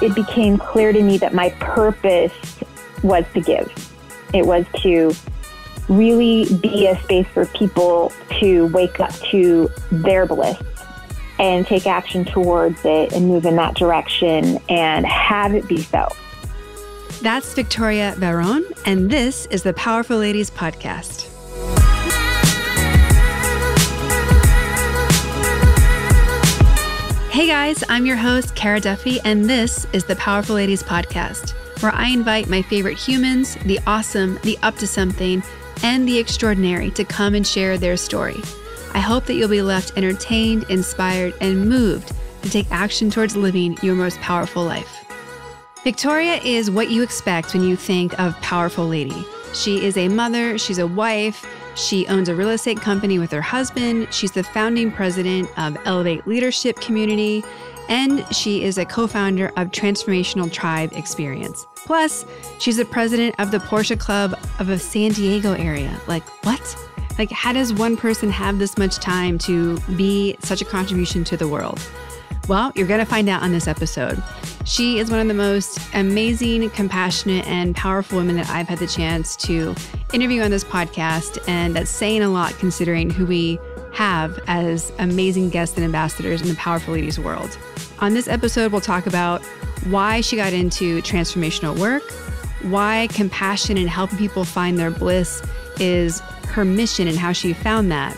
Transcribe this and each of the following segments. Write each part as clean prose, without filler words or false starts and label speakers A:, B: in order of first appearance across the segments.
A: it became clear to me that my purpose was to give. It was to really be a space for people to wake up to their bliss and take action towards it and move in that direction and have it be so.
B: That's Victoria Varon, and this is the Powerful Ladies Podcast. Hey guys, I'm your host, Cara Duffy, and this is the Powerful Ladies Podcast, where I invite my favorite humans, the awesome, the up to something, and the extraordinary to come and share their story. I hope that you'll be left entertained, inspired, and moved to take action towards living your most powerful life. Victoria is what you expect when you think of powerful lady. She is a mother, she's a wife, she owns a real estate company with her husband, she's the founding president of Elevate Leadership Community, and she is a co-founder of Transformational Tribe Experience. Plus, she's the president of the Porsche Club of the San Diego area. Like, what? Like, how does one person have this much time to be such a contribution to the world? Well, you're going to find out on this episode. She is one of the most amazing, compassionate, and powerful women that I've had the chance to interview on this podcast, and that's saying a lot considering who we have as amazing guests and ambassadors in the powerful ladies world. On this episode, we'll talk about why she got into transformational work, why compassion and helping people find their bliss is her mission and how she found that,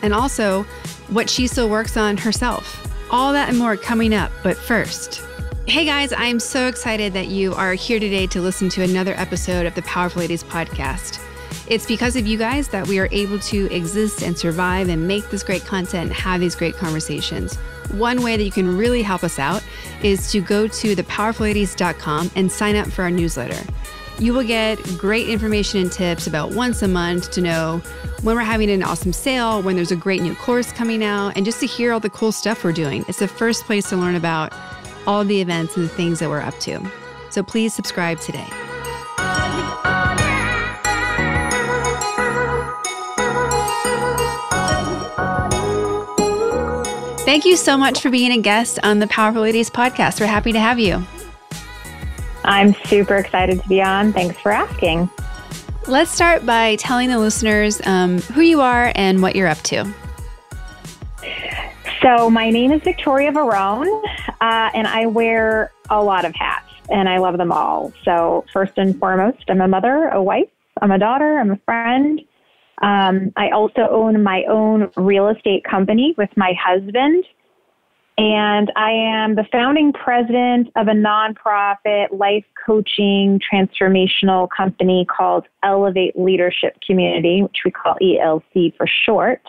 B: and also what she still works on herself. All that and more coming up, but first. Hey guys, I'm so excited that you are here today to listen to another episode of the Powerful Ladies Podcast. It's because of you guys that we are able to exist and survive and make this great content and have these great conversations. One way that you can really help us out is to go to thepowerfulladies.com and sign up for our newsletter. You will get great information and tips about once a month to know when we're having an awesome sale, when there's a great new course coming out, and just to hear all the cool stuff we're doing. It's the first place to learn about all of the events and the things that we're up to. So please subscribe today. Thank you so much for being a guest on the Powerful Ladies Podcast. We're happy to have you.
A: I'm super excited to be on. Thanks for asking.
B: Let's start by telling the listeners who you are and what you're up to.
A: So my name is Victoria Varon, and I wear a lot of hats, and I love them all. So first and foremost, I'm a mother, a wife, I'm a daughter, I'm a friend. I also own my own real estate company with my husband. And I am the founding president of a nonprofit life coaching transformational company called Elevate Leadership Community, which we call ELC for short.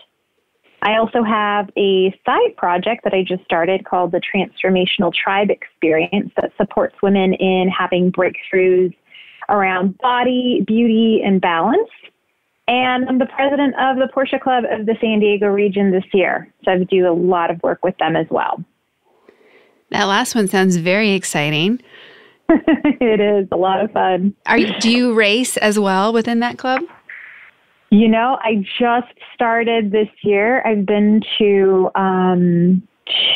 A: I also have a side project that I just started called the Transformational Tribe Experience that supports women in having breakthroughs around body, beauty, and balance. And I'm the president of the Porsche Club of the San Diego region this year. So I do a lot of work with them as well.
B: That last one sounds very exciting.
A: It is a lot of fun.
B: Do you race as well within that club?
A: You know, I just started this year. I've been to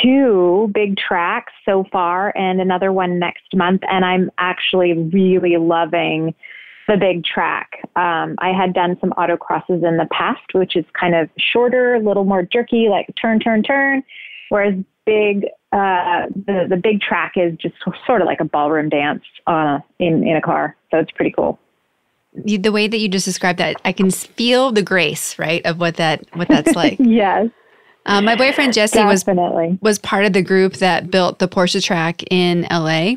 A: 2 big tracks so far and another one next month. And I'm actually really loving the big track. I had done some autocrosses in the past, which is kind of shorter, a little more jerky, like turn, turn, turn. Whereas the big track is just sort of like a ballroom dance in a car. So it's pretty cool.
B: The way that you just described that, I can feel the grace, right, of what that's like.
A: Yes.
B: My boyfriend Jesse was part of the group that built the Porsche track in LA.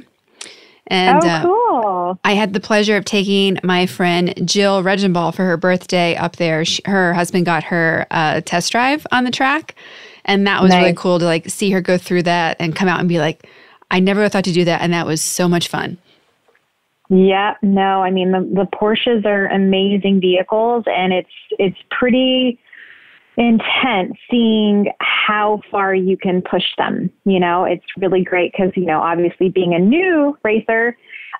B: And
A: cool.
B: I had the pleasure of taking my friend Jill Regenball for her birthday up there. Her husband got her a test drive on the track. And that was really cool to see her go through that and come out and be like, I never thought to do that. And that was so much fun.
A: Yeah, no, I mean, the Porsches are amazing vehicles, and it's pretty intense seeing how far you can push them. You know, it's really great because, obviously being a new racer,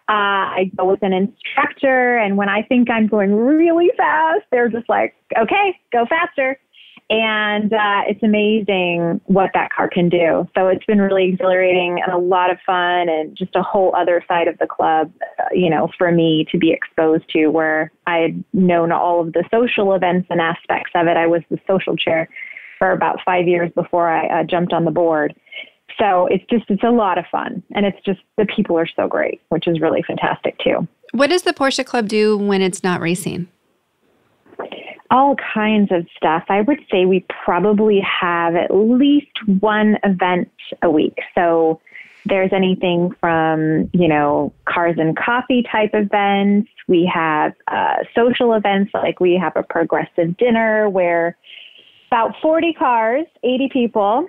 A: I go with an instructor, and when I think I'm going really fast, they're just like, okay, go faster. And it's amazing what that car can do. So it's been really exhilarating and a lot of fun, and just a whole other side of the club, for me to be exposed to, where I had known all of the social events and aspects of it. I was the social chair for about 5 years before I jumped on the board. So it's a lot of fun, and it's just, the people are so great, which is really fantastic too.
B: What does the Porsche Club do when it's not racing?
A: All kinds of stuff. I would say we probably have at least one event a week. So there's anything from, cars and coffee type events. We have social events, like we have a progressive dinner where about 40 cars, 80 people,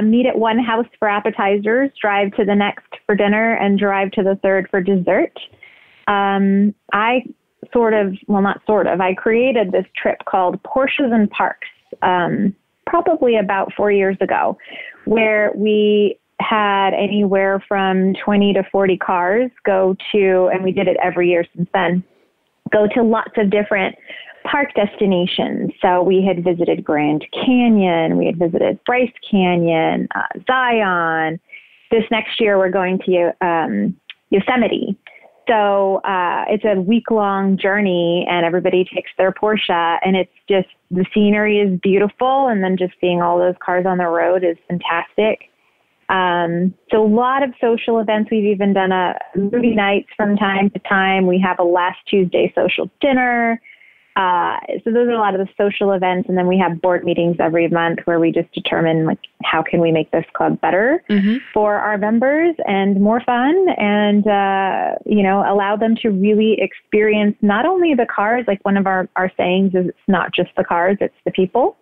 A: meet at one house for appetizers, drive to the next for dinner, and drive to the third for dessert. I created this trip called Porsches and Parks, probably about 4 years ago, where we had anywhere from 20 to 40 cars go to, and we did it every year since then, go to lots of different park destinations. So we had visited Grand Canyon, we had visited Bryce Canyon, Zion. This next year we're going to Yosemite. So it's a week-long journey, and everybody takes their Porsche, and it's just, the scenery is beautiful, and then just seeing all those cars on the road is fantastic. So a lot of social events. We've even done a movie nights from time to time. We have a last Tuesday social dinner. So those are a lot of the social events. And then we have board meetings every month where we just determine, like, how can we make this club better for our members and more fun, and, allow them to really experience not only the cars. Like, one of our sayings is, it's not just the cars, it's the people.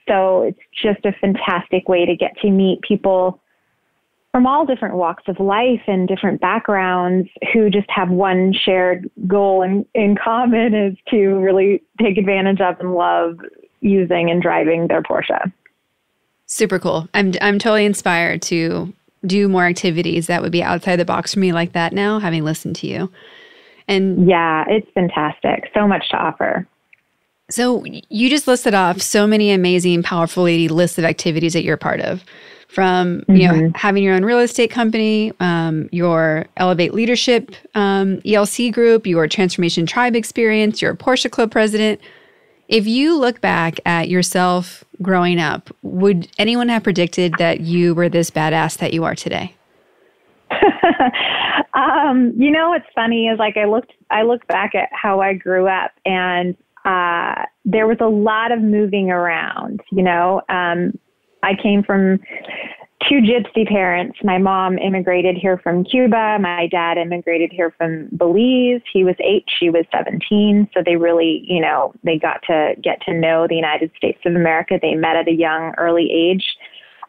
A: So it's just a fantastic way to get to meet people from all different walks of life and different backgrounds, who just have one shared goal in common, is to really take advantage of and love using and driving their Porsche.
B: Super cool. I'm totally inspired to do more activities that would be outside the box for me like that now, having listened to you. And
A: yeah, it's fantastic. So much to offer.
B: So you just listed off so many amazing, powerful lady lists of activities that you're a part of. From, having your own real estate company, your Elevate Leadership ELC group, your Transformation Tribe Experience, your Porsche Club president. If you look back at yourself growing up, would anyone have predicted that you were this badass that you are today?
A: What's funny is, like, I look back at how I grew up, and there was a lot of moving around. I came from two gypsy parents. My mom immigrated here from Cuba. My dad immigrated here from Belize. He was 8, she was 17. So they really, they got to get to know the United States of America. They met at a young, early age.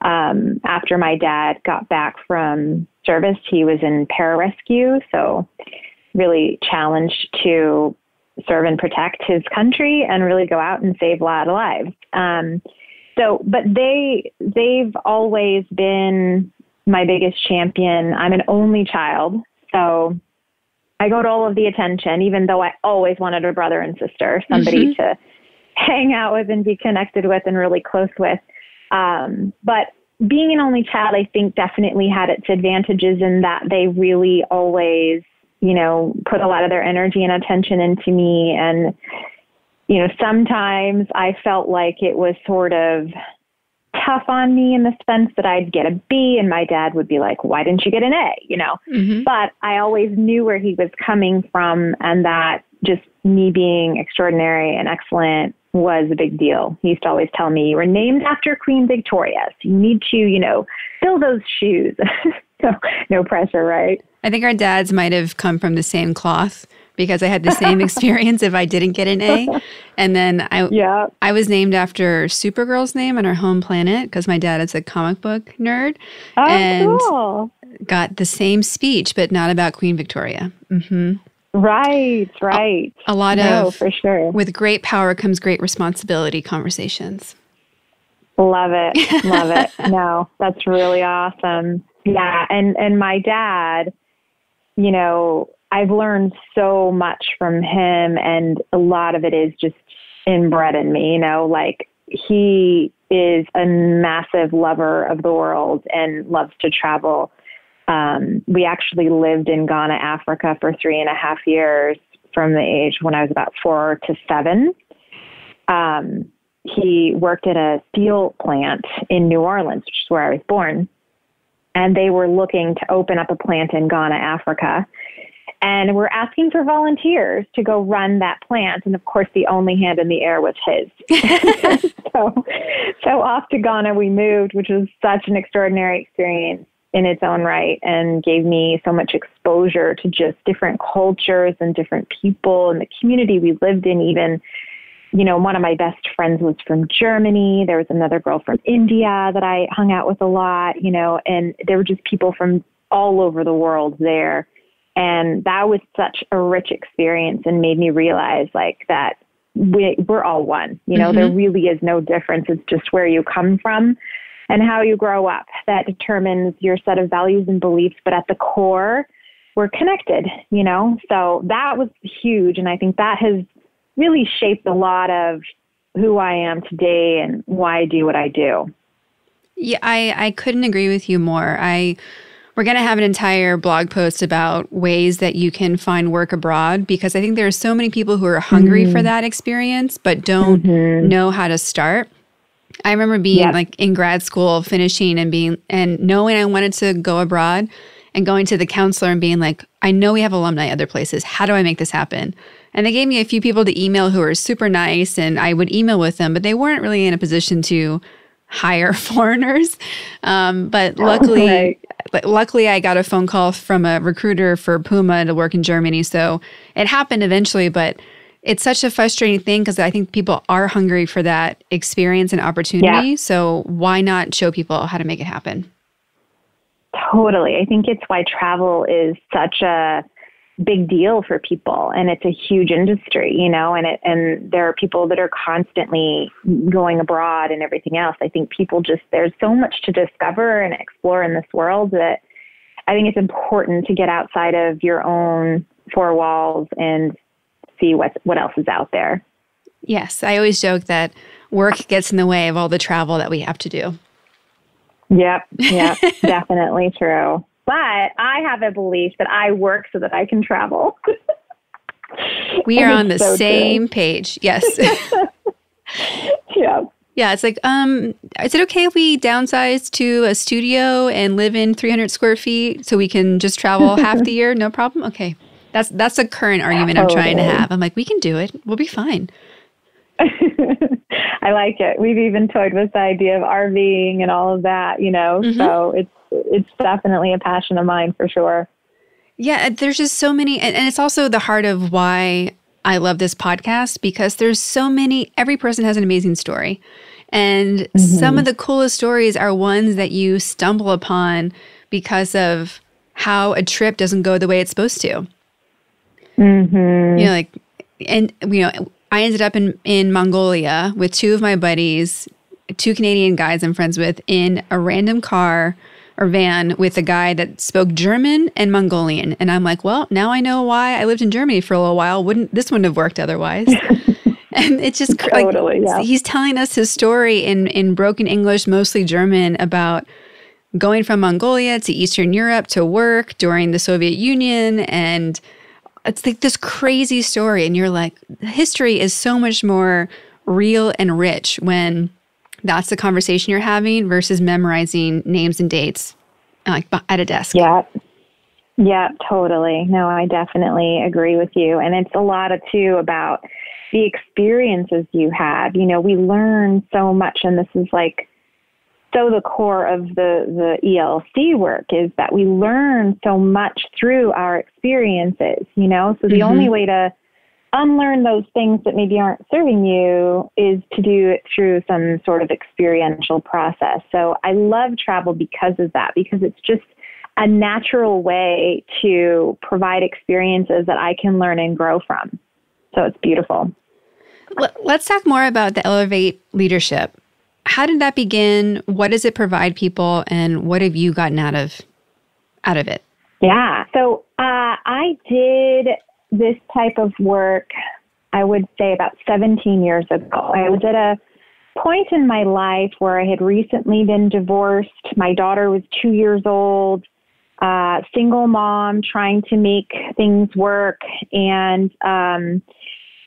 A: After my dad got back from service, he was in pararescue. So really challenged to serve and protect his country and really go out and save a lot of lives. But they've always been my biggest champion. I'm an only child, so I got all of the attention, even though I always wanted a brother and sister, somebody to hang out with and be connected with and really close with. But being an only child, I think, definitely had its advantages in that they really always, put a lot of their energy and attention into me. And sometimes I felt like it was sort of tough on me in the sense that I'd get a B and my dad would be like, why didn't you get an A? But I always knew where he was coming from, and that just me being extraordinary and excellent was a big deal. He used to always tell me, you were named after Queen Victoria, so you need to, fill those shoes. So no pressure, right?
B: I think our dads might have come from the same cloth, because I had the same experience if I didn't get an A. And then I was named after Supergirl's name on our home planet, because my dad is a comic book nerd.
A: Oh,
B: and
A: cool.
B: Got the same speech, but not about Queen Victoria.
A: Right.
B: A lot of,
A: for sure.
B: With great power comes great responsibility conversations.
A: Love it. No, that's really awesome. Yeah. And my dad, I've learned so much from him, and a lot of it is just inbred in me, like he is a massive lover of the world and loves to travel. We actually lived in Ghana, Africa for 3.5 years from the age when I was about 4 to 7. He worked at a steel plant in New Orleans, which is where I was born. And they were looking to open up a plant in Ghana, Africa. And we're asking for volunteers to go run that plant. And of course, the only hand in the air was his. So off to Ghana we moved, which was such an extraordinary experience in its own right, and gave me so much exposure to just different cultures and different people and the community we lived in. Even, you know, one of my best friends was from Germany. There was another girl from India that I hung out with a lot, you know, and there were just people from all over the world there. And that was such a rich experience and made me realize like that we're all one, you know, there really is no difference. It's just where you come from and how you grow up that determines your set of values and beliefs. But at the core, we're connected, you know, so that was huge. And I think that has really shaped a lot of who I am today and why I do what I do.
B: Yeah, I couldn't agree with you more. We're going to have an entire blog post about ways that you can find work abroad, because I think there are so many people who are hungry for that experience, but don't know how to start. I remember being like in grad school, finishing and knowing I wanted to go abroad and going to the counselor and being like, I know we have alumni other places. How do I make this happen? And they gave me a few people to email who were super nice, and I would email with them, but they weren't really in a position to hire foreigners. But luckily I got a phone call from a recruiter for Puma to work in Germany. So it happened eventually, but it's such a frustrating thing because I think people are hungry for that experience and opportunity. Yeah. So why not show people how to make it happen?
A: Totally. I think it's why travel is such a big deal for people, and it's a huge industry, you know, and there are people that are constantly going abroad and everything else. I think people there's so much to discover and explore in this world that I think it's important to get outside of your own four walls and see what else is out there.
B: Yes. I always joke that work gets in the way of all the travel that we have to do.
A: Yep. Definitely true. But I have a belief that I work so that I can travel.
B: We are on the same page. Yes.
A: Yeah.
B: Yeah. It's like, is it okay if we downsize to a studio and live in 300 square feet so we can just travel half the year? No problem. Okay. That's a current argument I'm trying to have. I'm like, we can do it. We'll be fine.
A: I like it. We've even toyed with the idea of RVing and all of that, you know, so it's definitely a passion of mine for sure.
B: Yeah, there's just so many, and it's also the heart of why I love this podcast, because there's so many, every person has an amazing story. And some of the coolest stories are ones that you stumble upon because of how a trip doesn't go the way it's supposed to. You know, like, and, you know, I ended up in Mongolia with two of my buddies, two Canadian guys I'm friends with, in a random car or van with a guy that spoke German and Mongolian. And I'm like, well, now I know why I lived in Germany for a little while. This wouldn't have worked otherwise. And it's just totally, like, he's telling us his story in broken English, mostly German, about going from Mongolia to Eastern Europe to work during the Soviet Union. And it's like this crazy story. And you're like, history is so much more real and rich when that's the conversation you're having versus memorizing names and dates like at a desk. Yeah, totally. No, I definitely agree with you. And it's a lot of, too, about the experiences you had. You know, we learn so much, and this is like so the core of the ELC work is that we learn so much through our experiences, you know? So the only way to unlearn those things that maybe aren't serving you is to do it through some sort of experiential process. So I love travel because of that, because it's just a natural way to provide experiences that I can learn and grow from. So it's beautiful. Let's talk more about the Elevate leadership. How did that begin? What does it provide people? And what have you gotten out of it?
A: Yeah. So I did this type of work, I would say about 17 years ago. I was at a point in my life where I had recently been divorced. My daughter was 2 years old, single mom, trying to make things work. And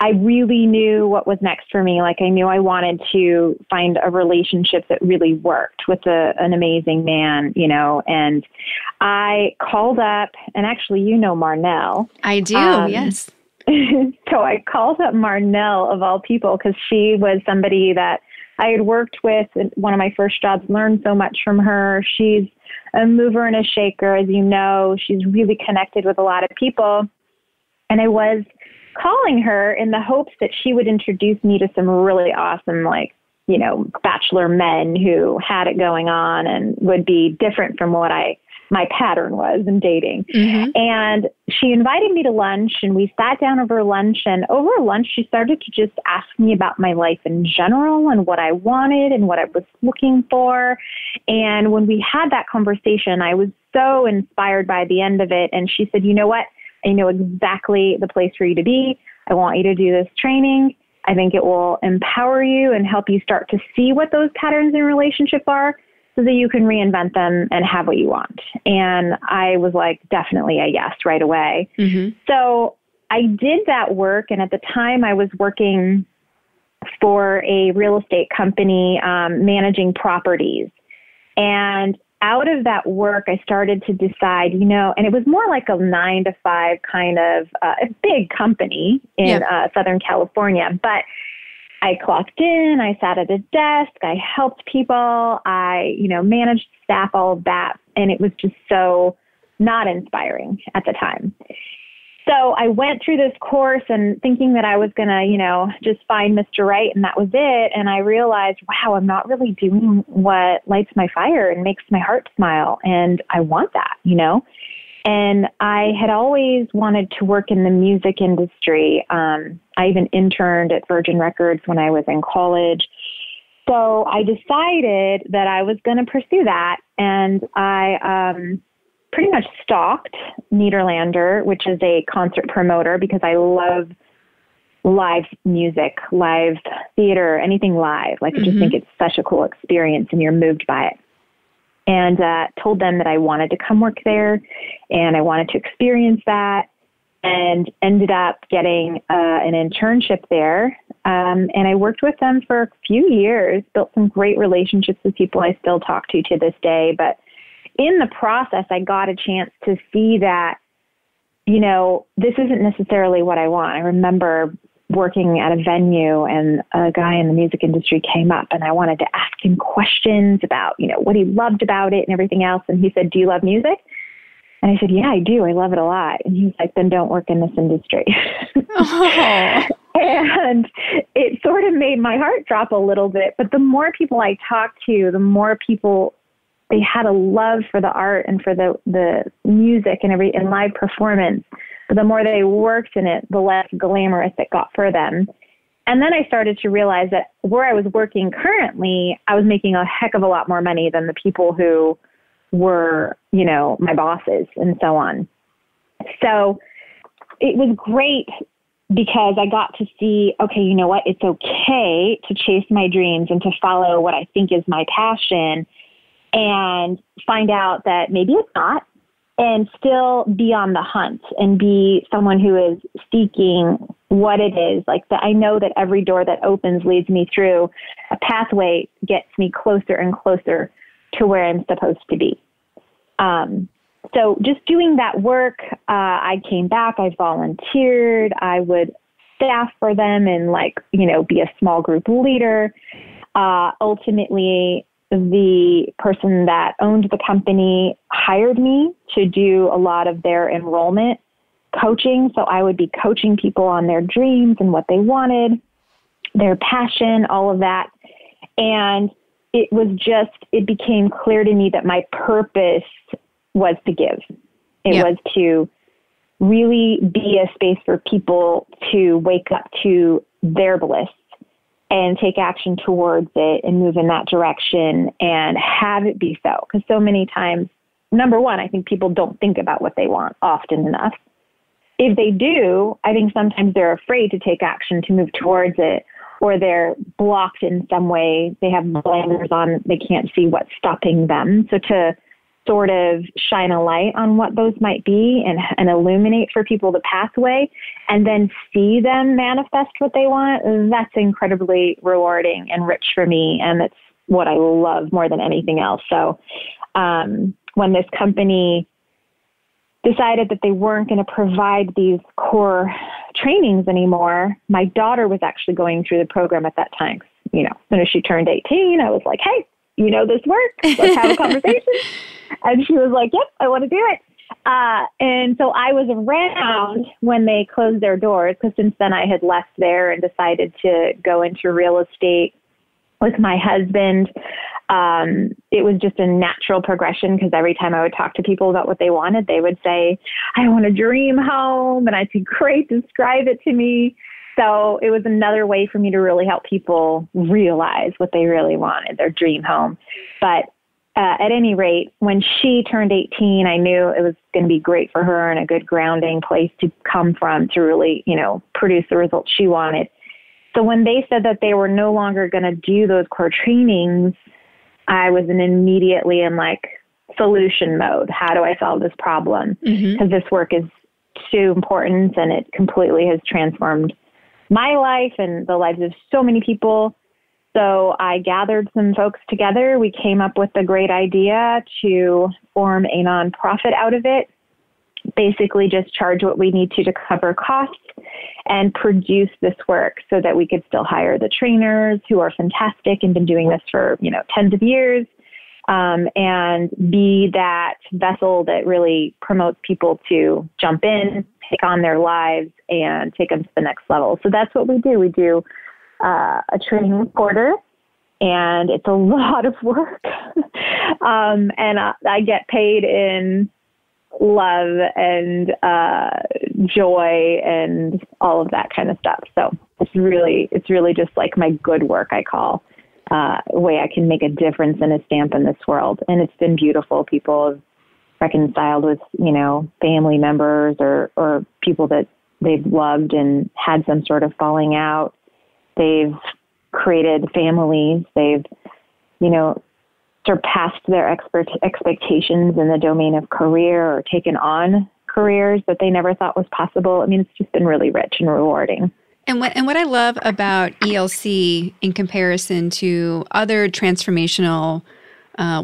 A: I really knew what was next for me. Like, I knew I wanted to find a relationship that really worked with an amazing man, you know, and I called up, and actually, you know, Marnell.
B: I do, yes.
A: So I called up Marnell, of all people, because she was somebody that I had worked with in one of my first jobs, learned so much from her. She's a mover and a shaker, as you know. She's really connected with a lot of people. And I was calling her in the hopes that she would introduce me to some really awesome, like, you know, bachelor men who had it going on and would be different from what my pattern was in dating. Mm-hmm. And she invited me to lunch, and we sat down over lunch, and over lunch, she started to just ask me about my life in general and what I wanted and what I was looking for. And when we had that conversation, I was so inspired by the end of it. And she said, you know what? I know exactly the place for you to be. I want you to do this training. I think it will empower you and help you start to see what those patterns in relationship are, so that you can reinvent them and have what you want. And I was like, definitely a yes right away. Mm-hmm. So I did that work. And at the time I was working for a real estate company, managing properties. And out of that work, I started to decide, you know, and it was more like a 9-to-5 kind of a big company in Southern California, but I clocked in, I sat at a desk, I helped people, I, you know, managed staff, all of that. And it was just so not inspiring at the time. So I went through this course and thinking that I was going to, you know, just find Mr. Right, and that was it. And I realized, wow, I'm not really doing what lights my fire and makes my heart smile. And I want that, you know. And I had always wanted to work in the music industry. I even interned at Virgin Records when I was in college. So I decided that I was going to pursue that. And I pretty much stalked Nederlander, which is a concert promoter, because I love live music, live theater, anything live. Like, I just think it's such a cool experience and you're moved by it. And told them that I wanted to come work there and I wanted to experience that, and ended up getting an internship there. And I worked with them for a few years, built some great relationships with people I still talk to this day. But in the process, I got a chance to see that, you know, this isn't necessarily what I want. I remember working at a venue, and a guy in the music industry came up, and I wanted to ask him questions about, you know, what he loved about it and everything else. And he said, do you love music? And I said, yeah, I do. I love it a lot. And he was like, then don't work in this industry. Oh. And it sort of made my heart drop a little bit. But the more people I talked to, the more people, they had a love for the art and for the music and live performance. But the more they worked in it, the less glamorous it got for them. And then I started to realize that where I was working currently, I was making a heck of a lot more money than the people who were, you know, my bosses and so on. So it was great because I got to see, okay, you know what? It's okay to chase my dreams and to follow what I think is my passion, and find out that maybe it's not, and still be on the hunt and be someone who is seeking what it is. Like, that I know that every door that opens leads me through a pathway, gets me closer and closer to where I'm supposed to be. So just doing that work, I came back, I volunteered, I would staff for them and, like, you know, be a small group leader. Ultimately, the person that owned the company hired me to do a lot of their enrollment coaching. So I would be coaching people on their dreams and what they wanted, their passion, all of that. And it became clear to me that my purpose was to give. It was to really be a space for people to wake up to their bliss and take action towards it and move in that direction and have it be so. Because so many times, number one, I think people don't think about what they want often enough. If they do, I think sometimes they're afraid to take action to move towards it, or they're blocked in some way. They have blinders on. They can't see what's stopping them. So to sort of shine a light on what those might be and illuminate for people the pathway and then see them manifest what they want, that's incredibly rewarding and rich for me. And it's what I love more than anything else. So when this company decided that they weren't going to provide these core trainings anymore, my daughter was actually going through the program at that time. You know, as soon as she turned 18, I was like, hey, you know this work. Let's have a conversation. And she was like, yep, I want to do it. And so I was around when they closed their doors, because since then I had left there and decided to go into real estate with my husband. It was just a natural progression, because every time I would talk to people about what they wanted, they would say, I want a dream home. And I'd say, great, describe it to me. So it was another way for me to really help people realize what they really wanted, their dream home. But at any rate, when she turned 18, I knew it was going to be great for her and a good grounding place to come from to really, you know, produce the results she wanted. So when they said that they were no longer going to do those core trainings, I was immediately in like solution mode. How do I solve this problem? Because this work is too important, and it completely has transformed my life and the lives of so many people. So I gathered some folks together. We came up with a great idea to form a nonprofit out of it. Basically just charge what we need to cover costs and produce this work so that we could still hire the trainers who are fantastic and been doing this for, you know, tens of years, and be that vessel that really promotes people to jump in, take on their lives, and take them to the next level. So that's what we do. We do a training quarter, and it's a lot of work. And I get paid in love and joy and all of that kind of stuff. So it's really just like my good work, I call, a way I can make a difference and a stamp in this world. And it's been beautiful. People have reconciled with, you know, family members or people that they've loved and had some sort of falling out. They've created families. They've, you know, surpassed their expectations in the domain of career, or taken on careers that they never thought was possible. I mean, it's just been really rich and rewarding.
B: And what I love about ELC in comparison to other transformational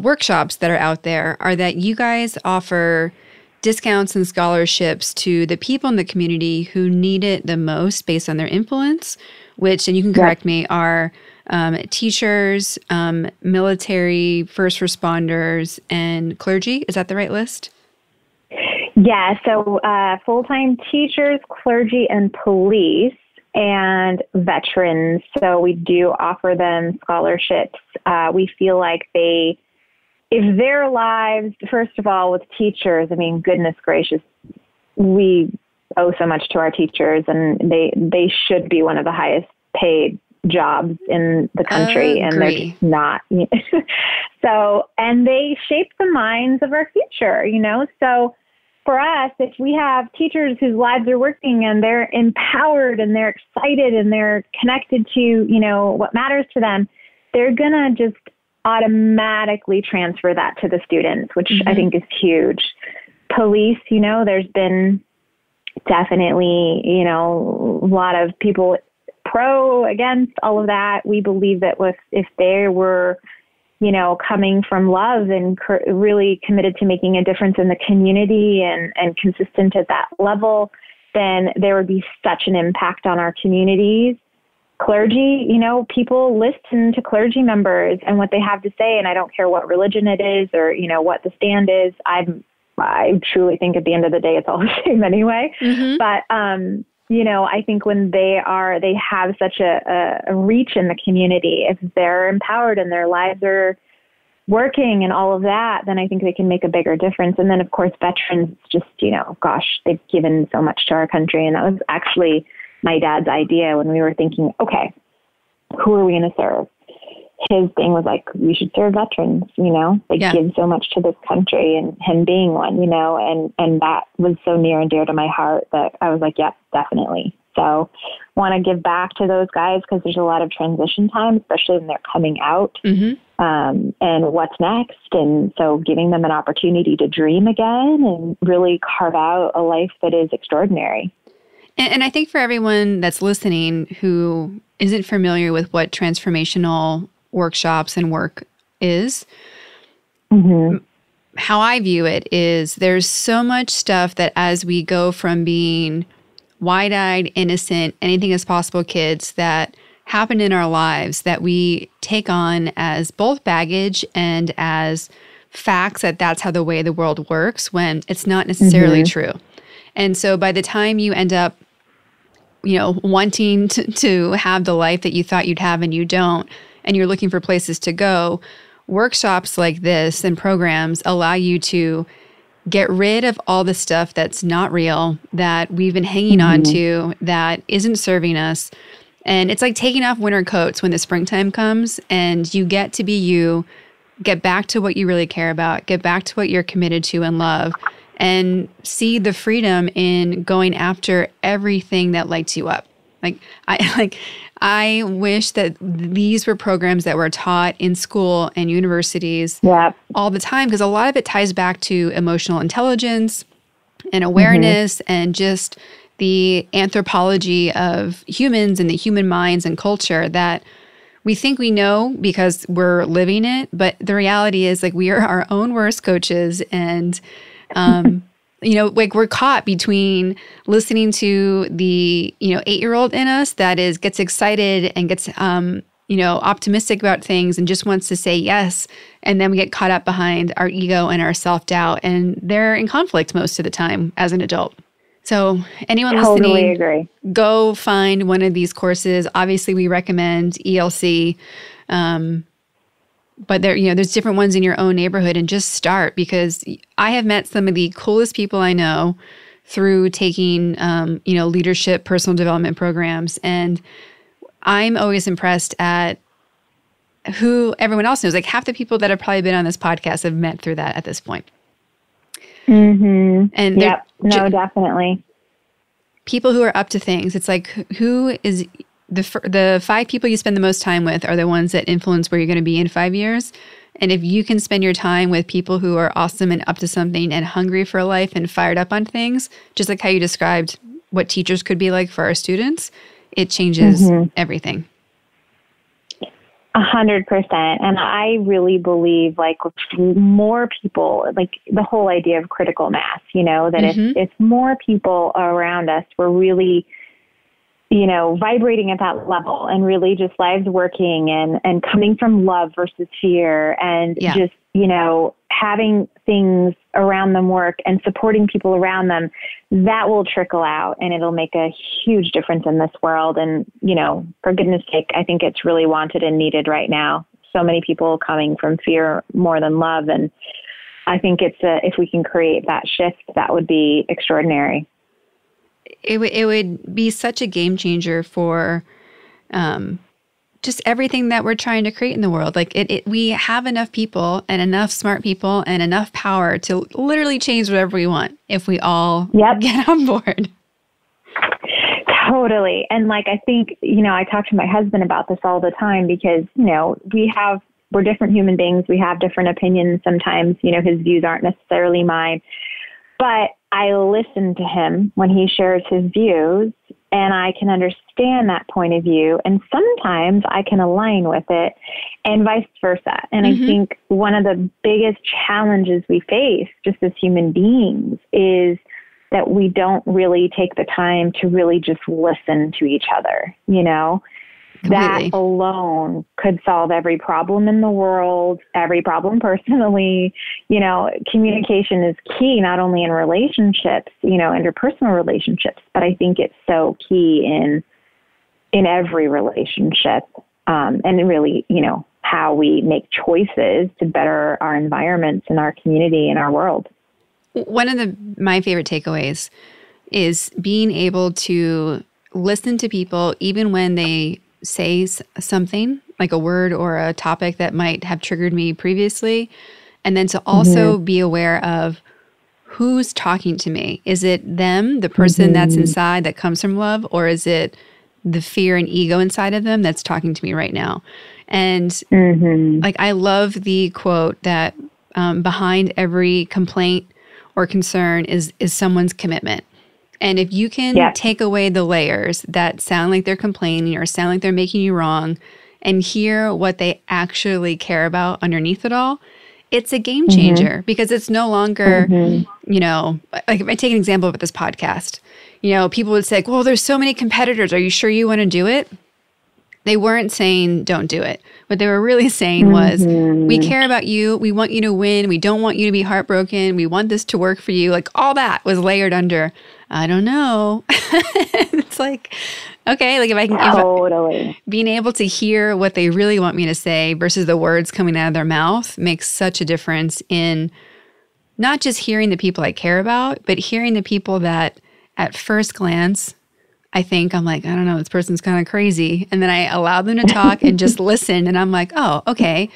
B: workshops that are out there are that you guys offer discounts and scholarships to the people in the community who need it the most based on their influence, which, and you can correct me, are teachers, military, first responders, and clergy. Is that the right list?
A: Yeah, so full-time teachers, clergy, and police, and veterans. So we do offer them scholarships. We feel like if their lives, first of all, with teachers, I mean, goodness gracious, we owe so much to our teachers, and they should be one of the highest paid jobs in the country, and they're just not. So, and they shape the minds of our future, you know? So for us, if we have teachers whose lives are working and they're empowered and they're excited and they're connected to, you know, what matters to them, they're going to just automatically transfer that to the students, which I think is huge. Police, you know, there's been definitely, you know, a lot of people pro, against, all of that. We believe that if they were, you know, coming from love and really committed to making a difference in the community and consistent at that level, then there would be such an impact on our communities. Clergy, you know, people listen to clergy members and what they have to say, and I don't care what religion it is or, you know, what the stand is. I truly think at the end of the day, it's all the same anyway. But, you know, I think when they have such a reach in the community, if they're empowered and their lives are working and all of that, then I think they can make a bigger difference. And then, of course, veterans, just, you know, gosh, they've given so much to our country. And that was actually my dad's idea when we were thinking, okay, who are we going to serve? His thing was like, we should serve veterans, you know, they give so much to this country, and him being one, you know, and that was so near and dear to my heart that I was like, yeah, definitely. So want to give back to those guys because there's a lot of transition time, especially when they're coming out and what's next. And so giving them an opportunity to dream again and really carve out a life that is extraordinary.
B: And I think for everyone that's listening who isn't familiar with what transformational workshops and work is, how I view it is there's so much stuff that as we go from being wide-eyed, innocent, anything is possible kids that happen in our lives that we take on as both baggage and as facts that that's how the way the world works when it's not necessarily true. And so by the time you end up, wanting to have the life that you thought you'd have and you don't, and you're looking for places to go, workshops like this and programs allow you to get rid of all the stuff that's not real, that we've been hanging on to, that isn't serving us. And it's like taking off winter coats when the springtime comes and you get to be you, get back to what you really care about, get back to what you're committed to and love, and see the freedom in going after everything that lights you up. I wish that these were programs that were taught in school and universities all the time, because a lot of it ties back to emotional intelligence and awareness and just the anthropology of humans and the human minds and culture that we think we know because we're living it. But the reality is we are our own worst coaches. And we're caught between listening to the, 8-year-old in us that gets excited and gets, optimistic about things and just wants to say yes. And then we get caught up behind our ego and our self-doubt, and they're in conflict most of the time as an adult. So anyone listening,
A: agree.
B: Go find one of these courses. Obviously, we recommend ELC. But there's different ones in your own neighborhood, and just start, because I have met some of the coolest people I know through taking, leadership, personal development programs. And I'm always impressed at who everyone else knows. Half the people that have probably been on this podcast have met through that at this point. And
A: definitely.
B: People who are up to things. It's who is the 5 people you spend the most time with are the ones that influence where you're going to be in 5 years. And if you can spend your time with people who are awesome and up to something and hungry for life and fired up on things, just like how you described what teachers could be like for our students, it changes everything.
A: 100%. And I really believe more people, the whole idea of critical mass, that if more people around us were really vibrating at that level and really just lives working and coming from love versus fear and just, having things around them work and supporting people around them, that will trickle out and it'll make a huge difference in this world. And, for goodness sake, I think it's really wanted and needed right now. So many people coming from fear more than love. And I think if we can create that shift, that would be extraordinary.
B: It would be such a game changer for just everything that we're trying to create in the world. We have enough people and enough smart people and enough power to literally change whatever we want if we all get on board.
A: Totally. And I think, I talk to my husband about this all the time because, we're different human beings. We have different opinions. Sometimes, his views aren't necessarily mine. But I listen to him when he shares his views, and I can understand that point of view. And sometimes I can align with it and vice versa. And I think one of the biggest challenges we face just as human beings is that we don't really take the time to really just listen to each other, Completely. That alone could solve every problem in the world, every problem personally. Communication is key, not only in relationships, interpersonal relationships, but I think it's so key in every relationship. And really, how we make choices to better our environments and our community and our world.
B: One of my favorite takeaways is being able to listen to people even when they say something like a word or a topic that might have triggered me previously, and then to also be aware of who's talking to me? Is it them, the person that's inside that comes from love, or is it the fear and ego inside of them that's talking to me right now? And like, I love the quote that behind every complaint or concern is someone's commitment. And if you can take away the layers that sound like they're complaining or sound like they're making you wrong and hear what they actually care about underneath it all, it's a game changer because it's no longer, you know, like if I take an example of this podcast, you know, people would say, like, well, there's so many competitors. Are you sure you want to do it? They weren't saying don't do it. What they were really saying was, we care about you. We want you to win. We don't want you to be heartbroken. We want this to work for you. Like all that was layered under, I don't know. It's like, okay, like if I can being able to hear what they really want me to say versus the words coming out of their mouth makes such a difference in not just hearing the people I care about, but hearing the people that at first glance, I think I'm like, I don't know, this person's kind of crazy. And then I allow them to talk and just listen. And I'm like, oh, okay.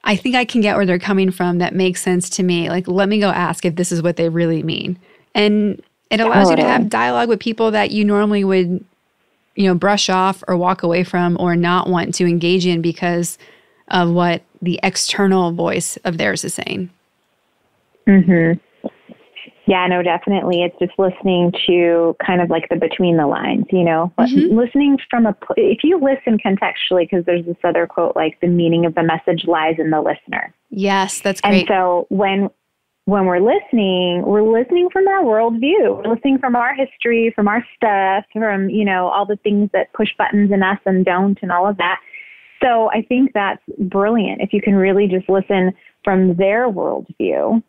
B: I think I can get where they're coming from. That makes sense to me. Like, let me go ask if this is what they really mean. And it allows you to have dialogue with people that you normally would, you know, brush off or walk away from or not want to engage in because of what the external voice of theirs is saying.
A: Yeah, no, definitely. It's just listening to kind of like the between the lines, you know, listening from if you listen contextually, because there's this other quote, like the meaning of the message lies in the listener.
B: Yes, that's great.
A: And so when we're listening from our worldview, we're listening from our history, from our stuff, from, you know, all the things that push buttons in us and don't and all of that. So I think that's brilliant. If you can really just listen from their worldview,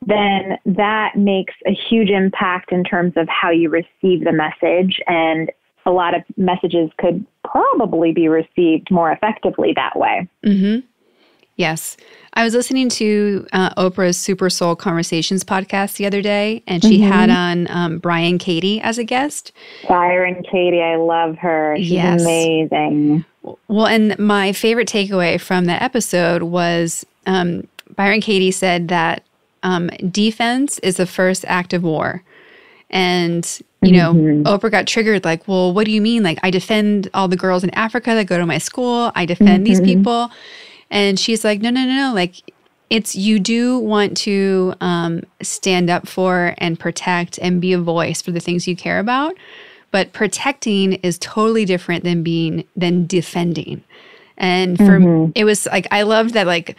A: then that makes a huge impact in terms of how you receive the message. And a lot of messages could probably be received more effectively that way.
B: Yes. I was listening to Oprah's Super Soul Conversations podcast the other day, and she had on Brian Katie as a guest.
A: Byron Katie, I love her. She's amazing.
B: Well, and my favorite takeaway from that episode was Byron Katie said that defense is the first act of war. And, you know, Oprah got triggered like, well, what do you mean? Like, I defend all the girls in Africa that go to my school. I defend these people. And she's like, no. Like, you do want to stand up for and protect and be a voice for the things you care about. But protecting is totally different than defending. And for it was like, I loved that, like,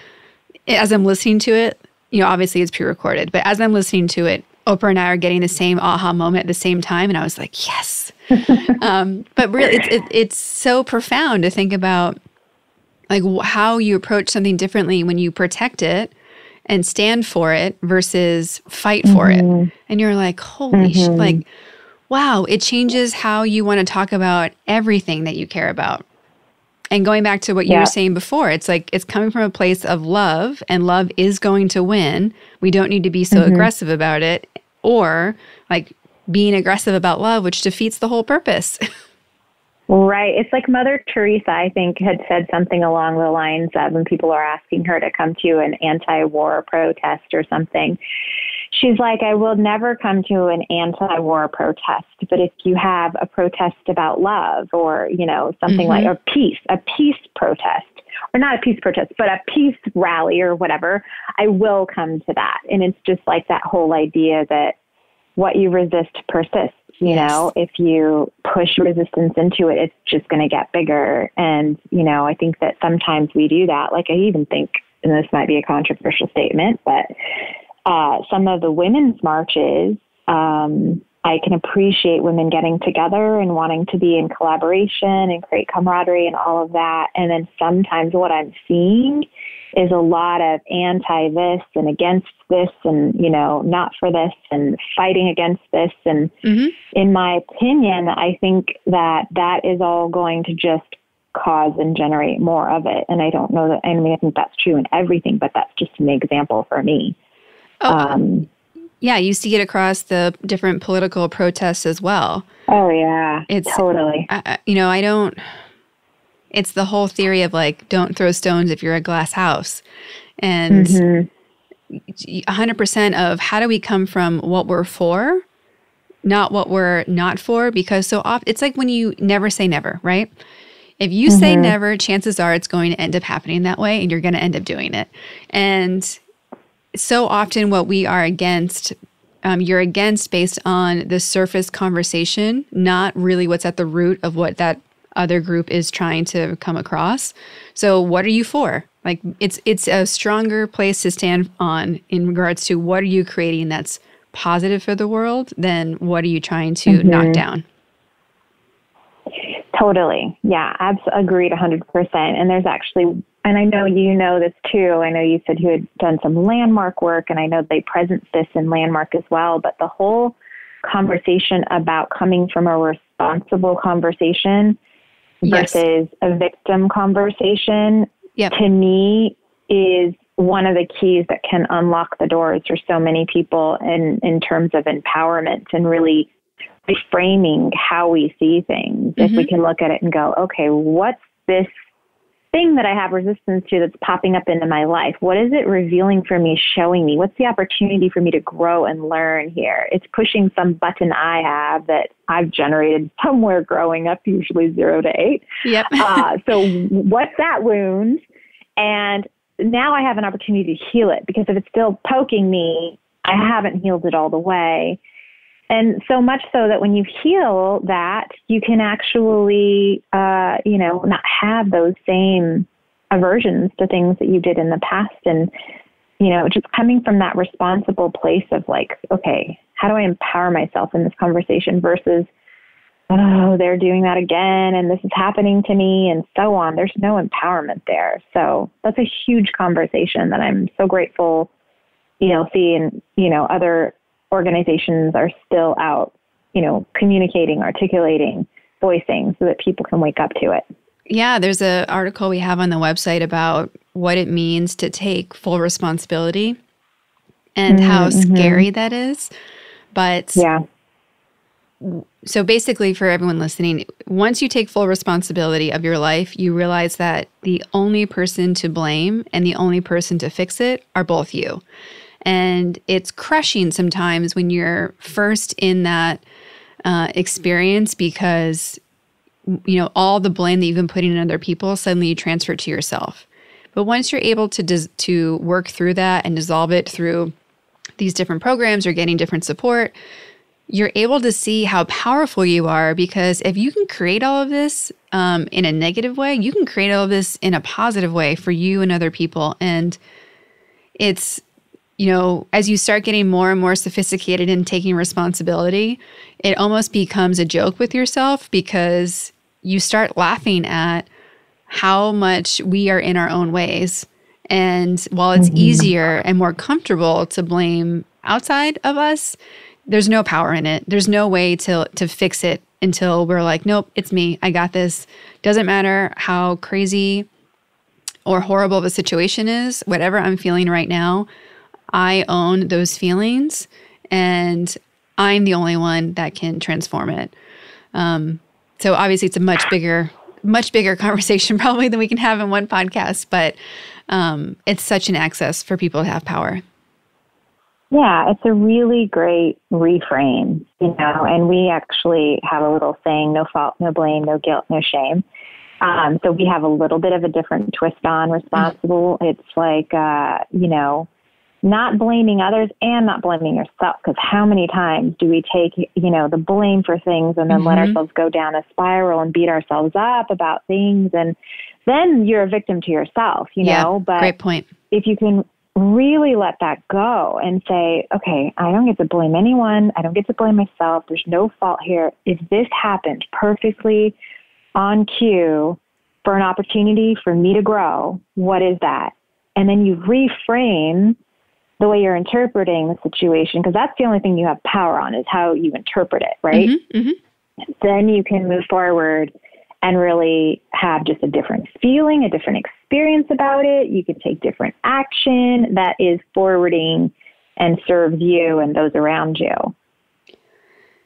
B: as I'm listening to it, you know, obviously it's pre-recorded, but as I'm listening to it, Oprah and I are getting the same aha moment at the same time. And I was like, yes. But really, it's so profound to think about, like, how you approach something differently when you protect it and stand for it versus fight for it. And you're like, holy shit, like, wow, it changes how you want to talk about everything that you care about. And going back to what you were saying before, it's like it's coming from a place of love, and love is going to win. We don't need to be so aggressive about it, or like being aggressive about love, which defeats the whole purpose.
A: Right. It's like Mother Teresa, I think, had said something along the lines of when people are asking her to come to an anti-war protest or something. She's like, I will never come to an anti-war protest, but if you have a protest about love or, you know, something like a peace protest, or not a peace protest, but a peace rally or whatever, I will come to that. And it's just like that whole idea that what you resist persists. You know, if you push resistance into it, it's just going to get bigger. And, you know, I think that sometimes we do that. Like, I even think, and this might be a controversial statement, but some of the women's marches, I can appreciate women getting together and wanting to be in collaboration and create camaraderie and all of that. And then sometimes what I'm seeing is a lot of anti this and against this and, you know, not for this and fighting against this. And in my opinion, I think that that is all going to just cause and generate more of it. And I don't know that, I mean, I think that's true in everything, but that's just an example for me.
B: Yeah, you see it across the different political protests as well.
A: Oh, yeah, it's totally.
B: You know, it's the whole theory of like, don't throw stones if you're a glass house. And 100% of how do we come from what we're for, not what we're not for, because so often it's like when you never say never, right? If you say never, chances are it's going to end up happening that way and you're going to end up doing it. And so often what we are against, you're against based on the surface conversation, not really what's at the root of what that other group is trying to come across. So what are you for? Like it's a stronger place to stand on in regards to what are you creating that's positive for the world than what are you trying to knock down?
A: Totally. Yeah, agreed 100%. And there's actually, and I know you know this too, I know you said you had done some landmark work, and I know they present this in landmark as well, but the whole conversation about coming from a responsible conversation versus a victim conversation, to me, is one of the keys that can unlock the doors for so many people in terms of empowerment and really reframing how we see things. If we can look at it and go, okay, what's this thing that I have resistance to that's popping up into my life? What is it revealing for me, showing me? What's the opportunity for me to grow and learn here? It's pushing some button I have that I've generated somewhere growing up, usually 0 to 8.
B: Yep.
A: So what's that wound? And now I have an opportunity to heal it, because if it's still poking me, I haven't healed it all the way. And so much so that when you heal that, you can actually, not have those same aversions to things that you did in the past. And, just coming from that responsible place of like, okay, how do I empower myself in this conversation versus, oh, they're doing that again and this is happening to me and so on. There's no empowerment there. So that's a huge conversation that I'm so grateful, seeing, other organizations are still out, communicating, articulating, voicing so that people can wake up to it.
B: Yeah, there's an article we have on the website about what it means to take full responsibility and how scary that is. But so basically for everyone listening, once you take full responsibility of your life, you realize that the only person to blame and the only person to fix it are both you. And it's crushing sometimes when you're first in that experience because, all the blame that you've been putting on other people, suddenly you transfer it to yourself. But once you're able to work through that and dissolve it through these different programs or getting different support, you're able to see how powerful you are, because if you can create all of this in a negative way, you can create all of this in a positive way for you and other people. And it's, as you start getting more and more sophisticated in taking responsibility, it almost becomes a joke with yourself because you start laughing at how much we are in our own ways. And while it's easier and more comfortable to blame outside of us, there's no power in it. There's no way to fix it until we're like, nope, it's me. I got this. Doesn't matter how crazy or horrible the situation is, whatever I'm feeling right now, I own those feelings and I'm the only one that can transform it. So obviously it's a much bigger conversation probably than we can have in one podcast, but it's such an access for people to have power.
A: Yeah, it's a really great reframe, and we actually have a little saying, no fault, no blame, no guilt, no shame. So we have a little bit of a different twist on responsible. It's like, not blaming others and not blaming yourself. Because how many times do we take, the blame for things and then let ourselves go down a spiral and beat ourselves up about things. And then you're a victim to yourself, know. But
B: great point.
A: If you can really let that go and say, okay, I don't get to blame anyone. I don't get to blame myself. There's no fault here. If this happened perfectly on cue for an opportunity for me to grow, what is that? And then you reframe the way you're interpreting the situation, because that's the only thing you have power on is how you interpret it, right? Then you can move forward and really have just a different feeling, a different experience about it. You can take different action that is forwarding and serves you and those around you.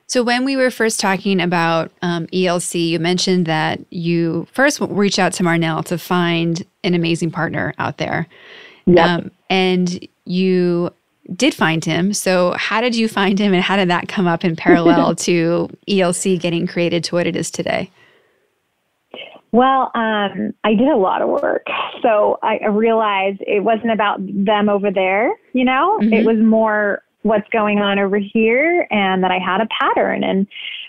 B: So when we were first talking about ELC, you mentioned that you first reached out to Marnell to find an amazing partner out there.
A: Yep.
B: And you did find him. So how did you find him, and how did that come up in parallel to ELC getting created to what it is today?
A: Well, I did a lot of work. So I realized it wasn't about them over there, you know, it was more what's going on over here, and that I had a pattern. And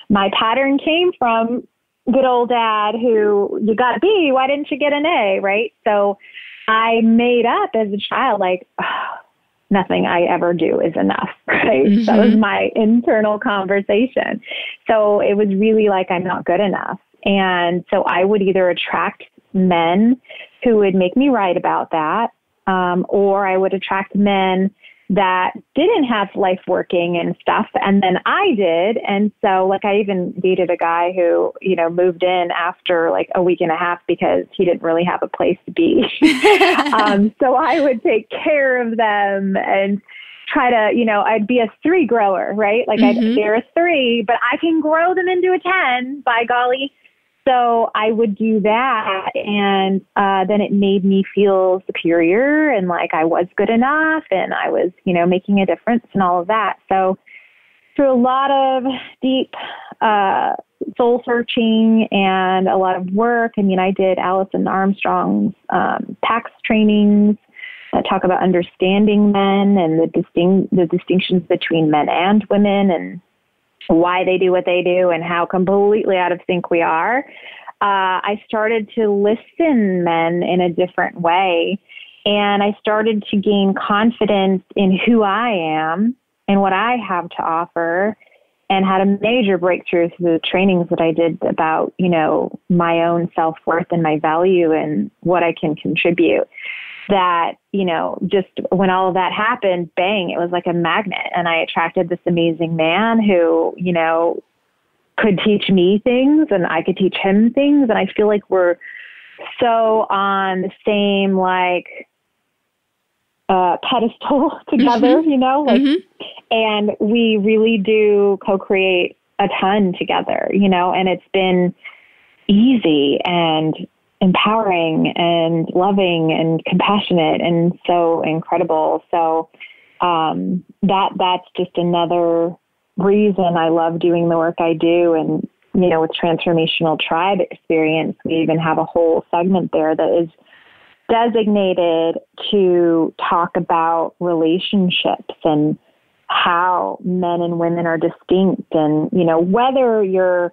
A: my pattern came from good old dad who, you got a B, why didn't you get an A, right? So I made up as a child, like, nothing I ever do is enough, right? That was my internal conversation. So it was really like, I'm not good enough. And so I would either attract men who would make me write about that, or I would attract men that didn't have life working and stuff. And then I did. And so like, I even dated a guy who, you know, moved in after like a week and a half because he didn't really have a place to be. So I would take care of them and try to, you know, I'd be a 3 grower, right? Like they're a 3, but I can grow them into a 10, by golly. So I would do that, and then it made me feel superior and like I was good enough, and I was, you know, making a difference and all of that. So through a lot of deep soul searching and a lot of work, I mean, I did Alison Armstrong's PAX trainings that talk about understanding men and the distinctions between men and women, and why they do what they do and how completely out of sync we are. I started to listen men in a different way, and I started to gain confidence in who I am and what I have to offer, and had a major breakthrough through the trainings that I did about, you know, my own self-worth and my value and what I can contribute. That, you know, just when all of that happened, bang, it was like a magnet. And I attracted this amazing man who, you know, could teach me things and I could teach him things. And I feel like we're so on the same, like, pedestal together, you know, like, and we really do co-create a ton together, you know, and it's been easy and empowering and loving and compassionate and so incredible. So that's just another reason I love doing the work I do. And, you know, with Transformational Tribe Experience, we even have a whole segment there that is designated to talk about relationships and how men and women are distinct. And, you know, whether you're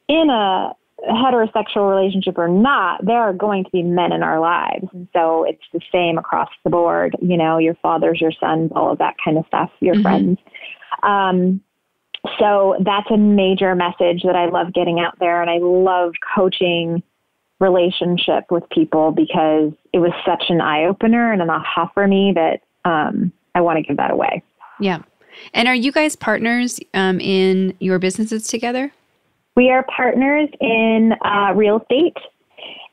A: in a heterosexual relationship or not, there are going to be men in our lives. And so it's the same across the board, you know, your fathers, your sons, all of that kind of stuff, your friends. So that's a major message that I love getting out there. And I love coaching relationship with people because it was such an eye opener and an aha for me that I want to give that away.
B: Yeah. And are you guys partners in your businesses together?
A: We are partners in real estate.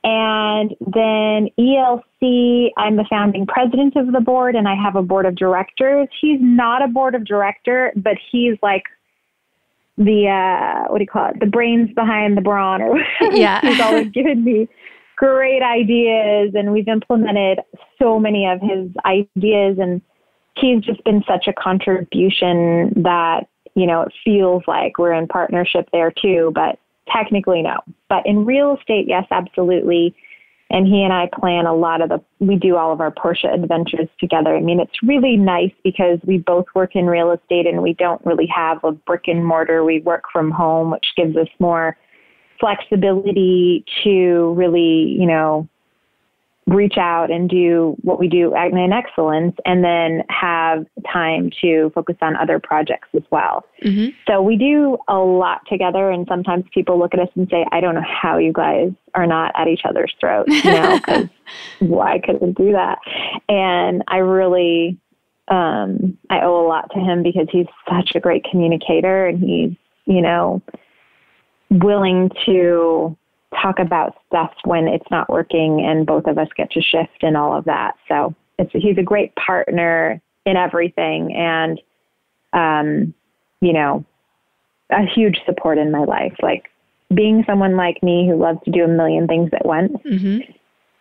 A: And then ELC, I'm the founding president of the board, and I have a board of directors. He's not a board of director, but he's like the, what do you call it? The brains behind the brawn. Or
B: yeah.
A: He's always given me great ideas, and we've implemented so many of his ideas. And he's just been such a contribution that, you know, it feels like we're in partnership there too, but technically no. But in real estate, yes, absolutely. And he and I plan we do all of our Porsche adventures together. I mean, it's really nice because we both work in real estate and we don't really have a brick and mortar. We work from home, which gives us more flexibility to really, you know, reach out and do what we do in excellence, and then have time to focus on other projects as well. So we do a lot together, and sometimes people look at us and say, I don't know how you guys are not at each other's throats, you know, because why couldn't do that? And I really, I owe a lot to him because he's such a great communicator, and he's, you know, willing to talk about stuff when it's not working, and both of us get to shift and all of that. So he's a great partner in everything, and, you know, a huge support in my life. Like, being someone like me who loves to do a million things at once,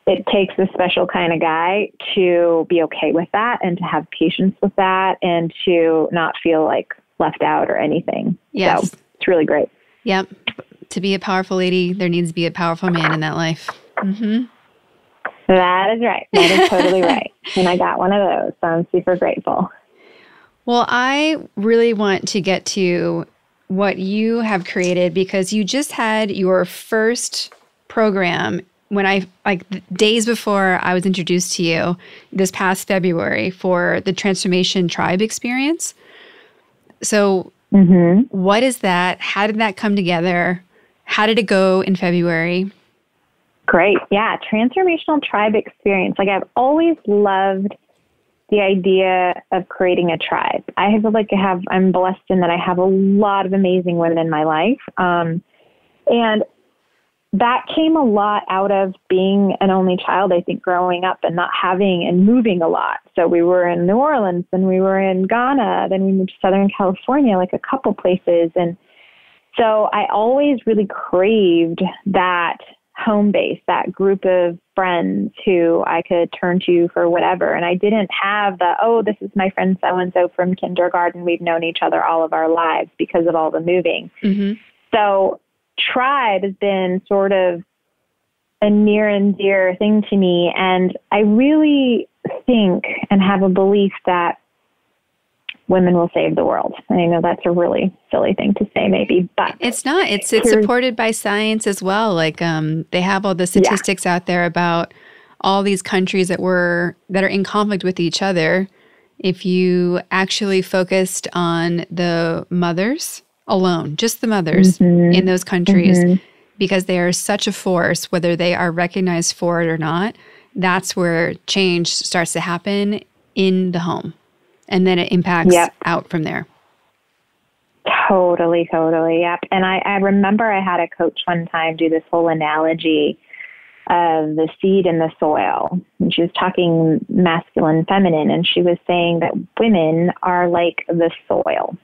A: it takes a special kind of guy to be okay with that and to have patience with that and to not feel like left out or anything.
B: Yes.
A: So it's really great.
B: Yep. To be a powerful lady, there needs to be a powerful man in that life. Mm-hmm.
A: That is right. That is totally right. And I got one of those, so I'm super grateful.
B: Well, I really want to get to what you have created because you just had your first program when days before I was introduced to you this past February for the Transformation Tribe Experience. So what is that? How did that come together? How did it go in February?
A: Great. Yeah. Transformational Tribe Experience. Like I've always loved the idea of creating a tribe. I'm blessed in that I have a lot of amazing women in my life. And that came a lot out of being an only child, I think, growing up and not having and moving a lot. So we were in New Orleans, then we were in Ghana, then we moved to Southern California, like a couple places. And so I always really craved that home base, that group of friends who I could turn to for whatever. And I didn't have this is my friend so-and-so from kindergarten. We've known each other all of our lives because of all the moving. Mm-hmm. So tribe has been sort of a near and dear thing to me. And I really think and have a belief that women will save the world. I know that's a really silly thing to say maybe, but
B: it's not. It's supported by science as well. Like they have all the statistics out there about all these countries that are in conflict with each other. If you actually focused on the mothers alone, just the mothers in those countries, because they are such a force, whether they are recognized for it or not, that's where change starts to happen in the home. And then it impacts out from there.
A: Totally. Yep. And I remember I had a coach one time do this whole analogy of the seed and the soil. And she was talking masculine, feminine, and she was saying that women are like the soil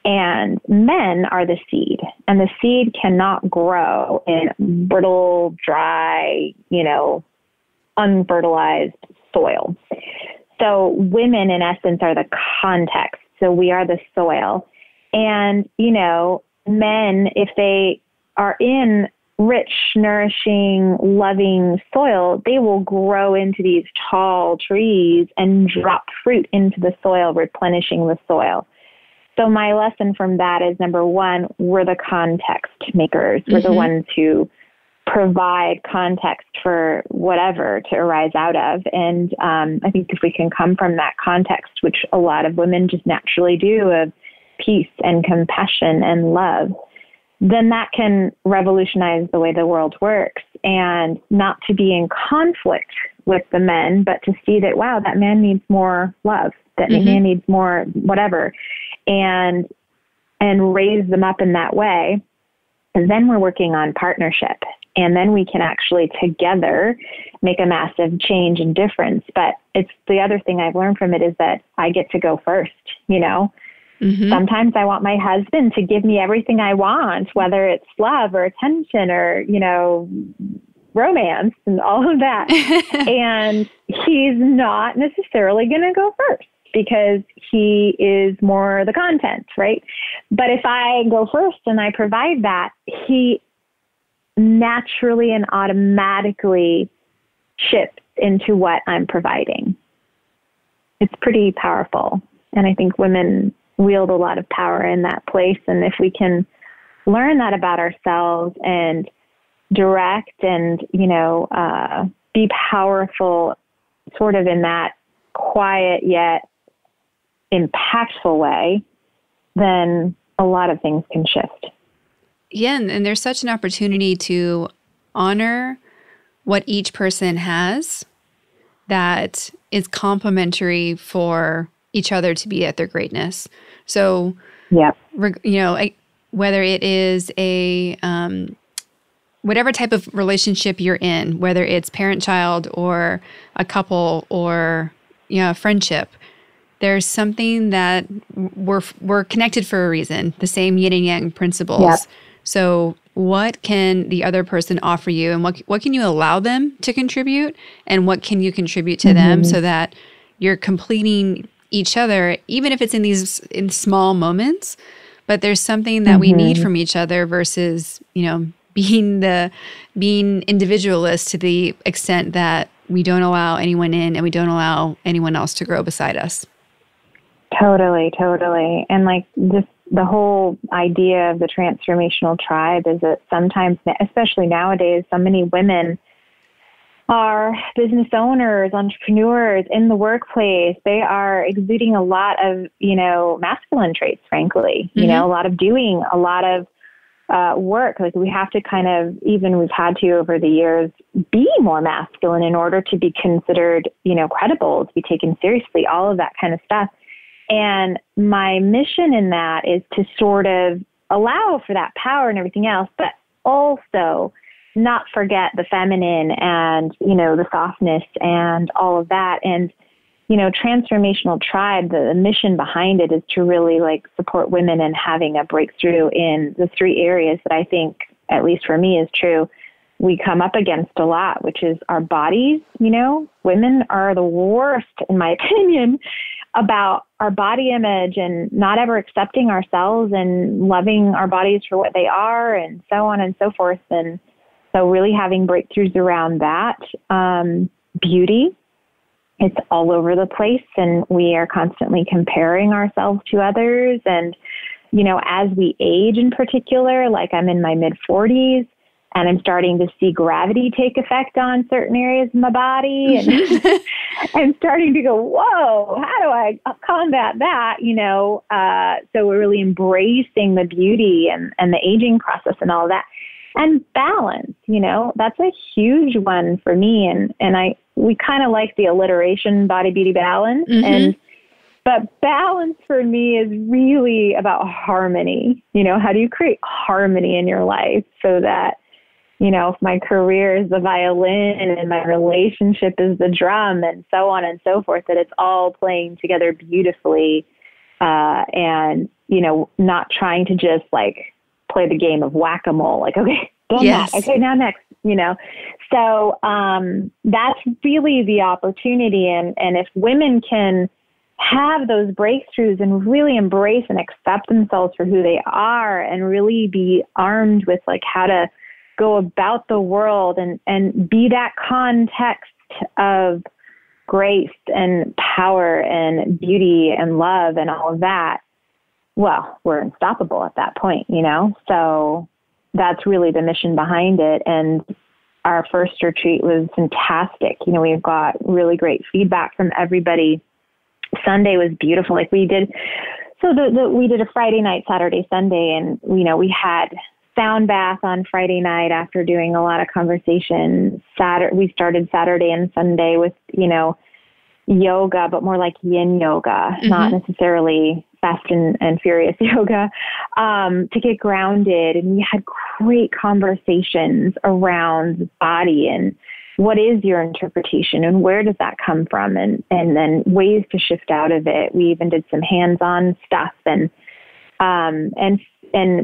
A: and men are the seed. And the seed cannot grow in brittle, dry, unfertilized soil. So women, in essence, are the context. So we are the soil. And, men, if they are in rich, nourishing, loving soil, they will grow into these tall trees and drop fruit into the soil, replenishing the soil. So my lesson from that is, number one, we're the context makers. We're the ones who provide context for whatever to arise out of. And I think if we can come from that context, which a lot of women just naturally do, of peace and compassion and love, then that can revolutionize the way the world works, and not to be in conflict with the men, but to see that, wow, that man needs more love, that man needs more whatever, and raise them up in that way. And then we're working on partnership. And then we can actually together make a massive change and difference. But it's the other thing I've learned from it is that I get to go first, Sometimes I want my husband to give me everything I want, whether it's love or attention or, romance and all of that. And he's not necessarily going to go first because he is more the content, right? But if I go first and I provide that, he naturally and automatically shifts into what I'm providing. It's pretty powerful. And I think women wield a lot of power in that place. And if we can learn that about ourselves and direct and, be powerful sort of in that quiet yet impactful way, then a lot of things can shift.
B: Yeah, and there's such an opportunity to honor what each person has that is complementary for each other to be at their greatness. So, whether it is whatever type of relationship you're in, whether it's parent-child or a couple or a friendship, there's something that we're connected for a reason. The same yin and yang principles. Yep. So what can the other person offer you, and what can you allow them to contribute, and what can you contribute to them, so that you're completing each other, even if it's in small moments, but there's something that we need from each other versus, being individualist to the extent that we don't allow anyone in and we don't allow anyone else to grow beside us.
A: Totally. And like just the whole idea of the transformational tribe is that sometimes, especially nowadays, so many women are business owners, entrepreneurs in the workplace. They are exuding a lot of, masculine traits, frankly, a lot of doing, a lot of work. Like we have to we've had to over the years be more masculine in order to be considered, credible, to be taken seriously, all of that kind of stuff. And my mission in that is to sort of allow for that power and everything else, but also not forget the feminine and, the softness and all of that. And, Transformational Tribe, the mission behind it is to really support women in having a breakthrough in the three areas that I think, at least for me, is true. We come up against a lot, which is our bodies. Women are the worst, in my opinion, about our body image and not ever accepting ourselves and loving our bodies for what they are and so on and so forth. And so really having breakthroughs around that. Beauty, it's all over the place, and we are constantly comparing ourselves to others. And, as we age in particular, like I'm in my mid-40s, and I'm starting to see gravity take effect on certain areas of my body. And I'm starting to go, whoa, how do I combat that? So we're really embracing the beauty and the aging process and all of that. And balance, that's a huge one for me. And we kind of like the alliteration, body, beauty, balance. But balance for me is really about harmony. How do you create harmony in your life so that, if my career is the violin and my relationship is the drum and so on and so forth, that it's all playing together beautifully, and, not trying to just play the game of whack-a-mole, okay, done that. Okay, now next, So that's really the opportunity. And if women can have those breakthroughs and really embrace and accept themselves for who they are and really be armed with how to go about the world and be that context of grace and power and beauty and love and all of that, well, we're unstoppable at that point, So that's really the mission behind it. And our first retreat was fantastic. We've got really great feedback from everybody. Sunday was beautiful. We did a Friday night, Saturday, Sunday, and, we had sound bath on Friday night after doing a lot of conversation. We started Saturday and Sunday with, yoga, but more like yin yoga, not necessarily fast and furious yoga, to get grounded. And we had great conversations around the body and what is your interpretation and where does that come from? And then ways to shift out of it. We even did some hands-on stuff and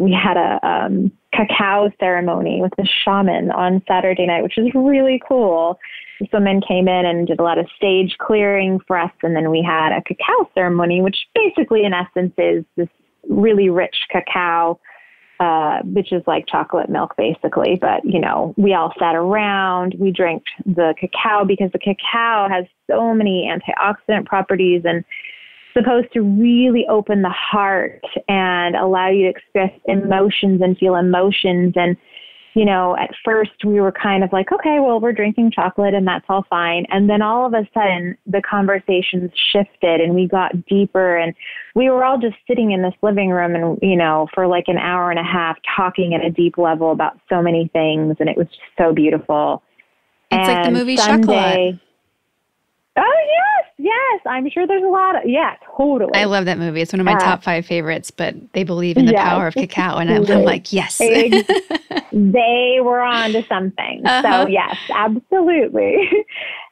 A: we had a cacao ceremony with the shaman on Saturday night, which was really cool. Some men came in and did a lot of stage clearing for us. And then we had a cacao ceremony, which basically in essence is this really rich cacao, which is like chocolate milk basically. But, we all sat around, we drank the cacao because the cacao has so many antioxidant properties and supposed to really open the heart and allow you to express emotions and feel emotions. And, at first we were kind of okay, well, we're drinking chocolate and that's all fine. And then all of a sudden the conversations shifted and we got deeper and we were all just sitting in this living room and, for an hour and a half talking at a deep level about so many things. And it was just so beautiful.
B: It's like the movie
A: Sunday,
B: Chocolat.
A: Oh, yes. I'm sure there's a lot of, totally.
B: I love that movie. It's one of my top 5 favorites, but they believe in the power of cacao. And I'm like, yes.
A: They were on to something. So yes, absolutely.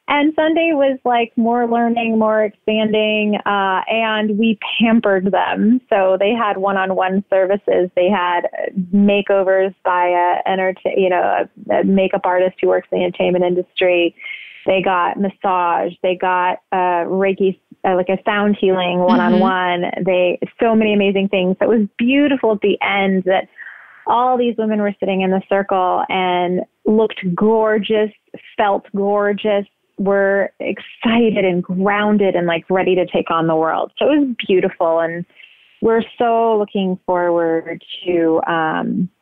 A: And Sunday was like more learning, more expanding, and we pampered them. So they had one-on-one services. They had makeovers by a makeup artist who works in the entertainment industry. They got massage. They got Reiki, like a sound healing one-on-one. So many amazing things. So it was beautiful at the end that all these women were sitting in the circle and looked gorgeous, felt gorgeous, were excited and grounded and like ready to take on the world. So it was beautiful. And we're so looking forward to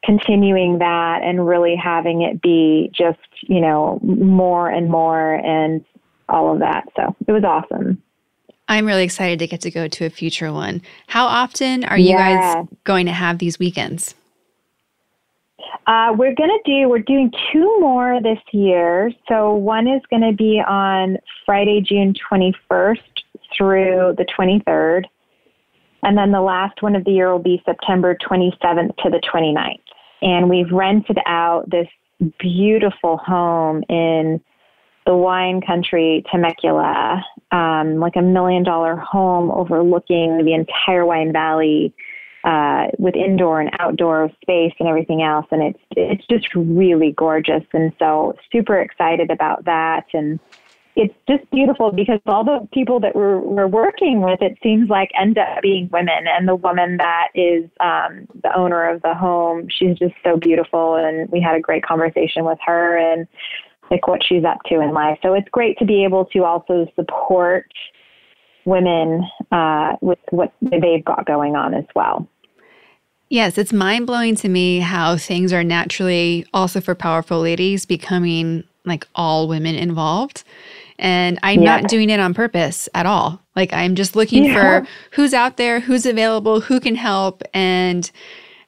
A: continuing that and really having it be just, more and more and all of that. So it was awesome.
B: I'm really excited to get to go to a future one. How often are you guys going to have these weekends?
A: We're doing 2 more this year. So one is going to be on Friday, June 21st through the 23rd. And then the last one of the year will be September 27th to the 29th. And we've rented out this beautiful home in the wine country, Temecula, like $1 million home overlooking the entire wine valley, with indoor and outdoor space and everything else. And it's just really gorgeous. And so super excited about that. And it's just beautiful because all the people that we're working with, it seems like end up being women. And the woman that is the owner of the home, she's just so beautiful. And we had a great conversation with her and like what she's up to in life. So it's great to be able to also support women with what they've got going on as well.
B: Yes, it's mind-blowing to me how things are naturally, also for powerful ladies, becoming like all women involved. And I'm not doing it on purpose at all. Like I'm just looking for who's out there, who's available, who can help. And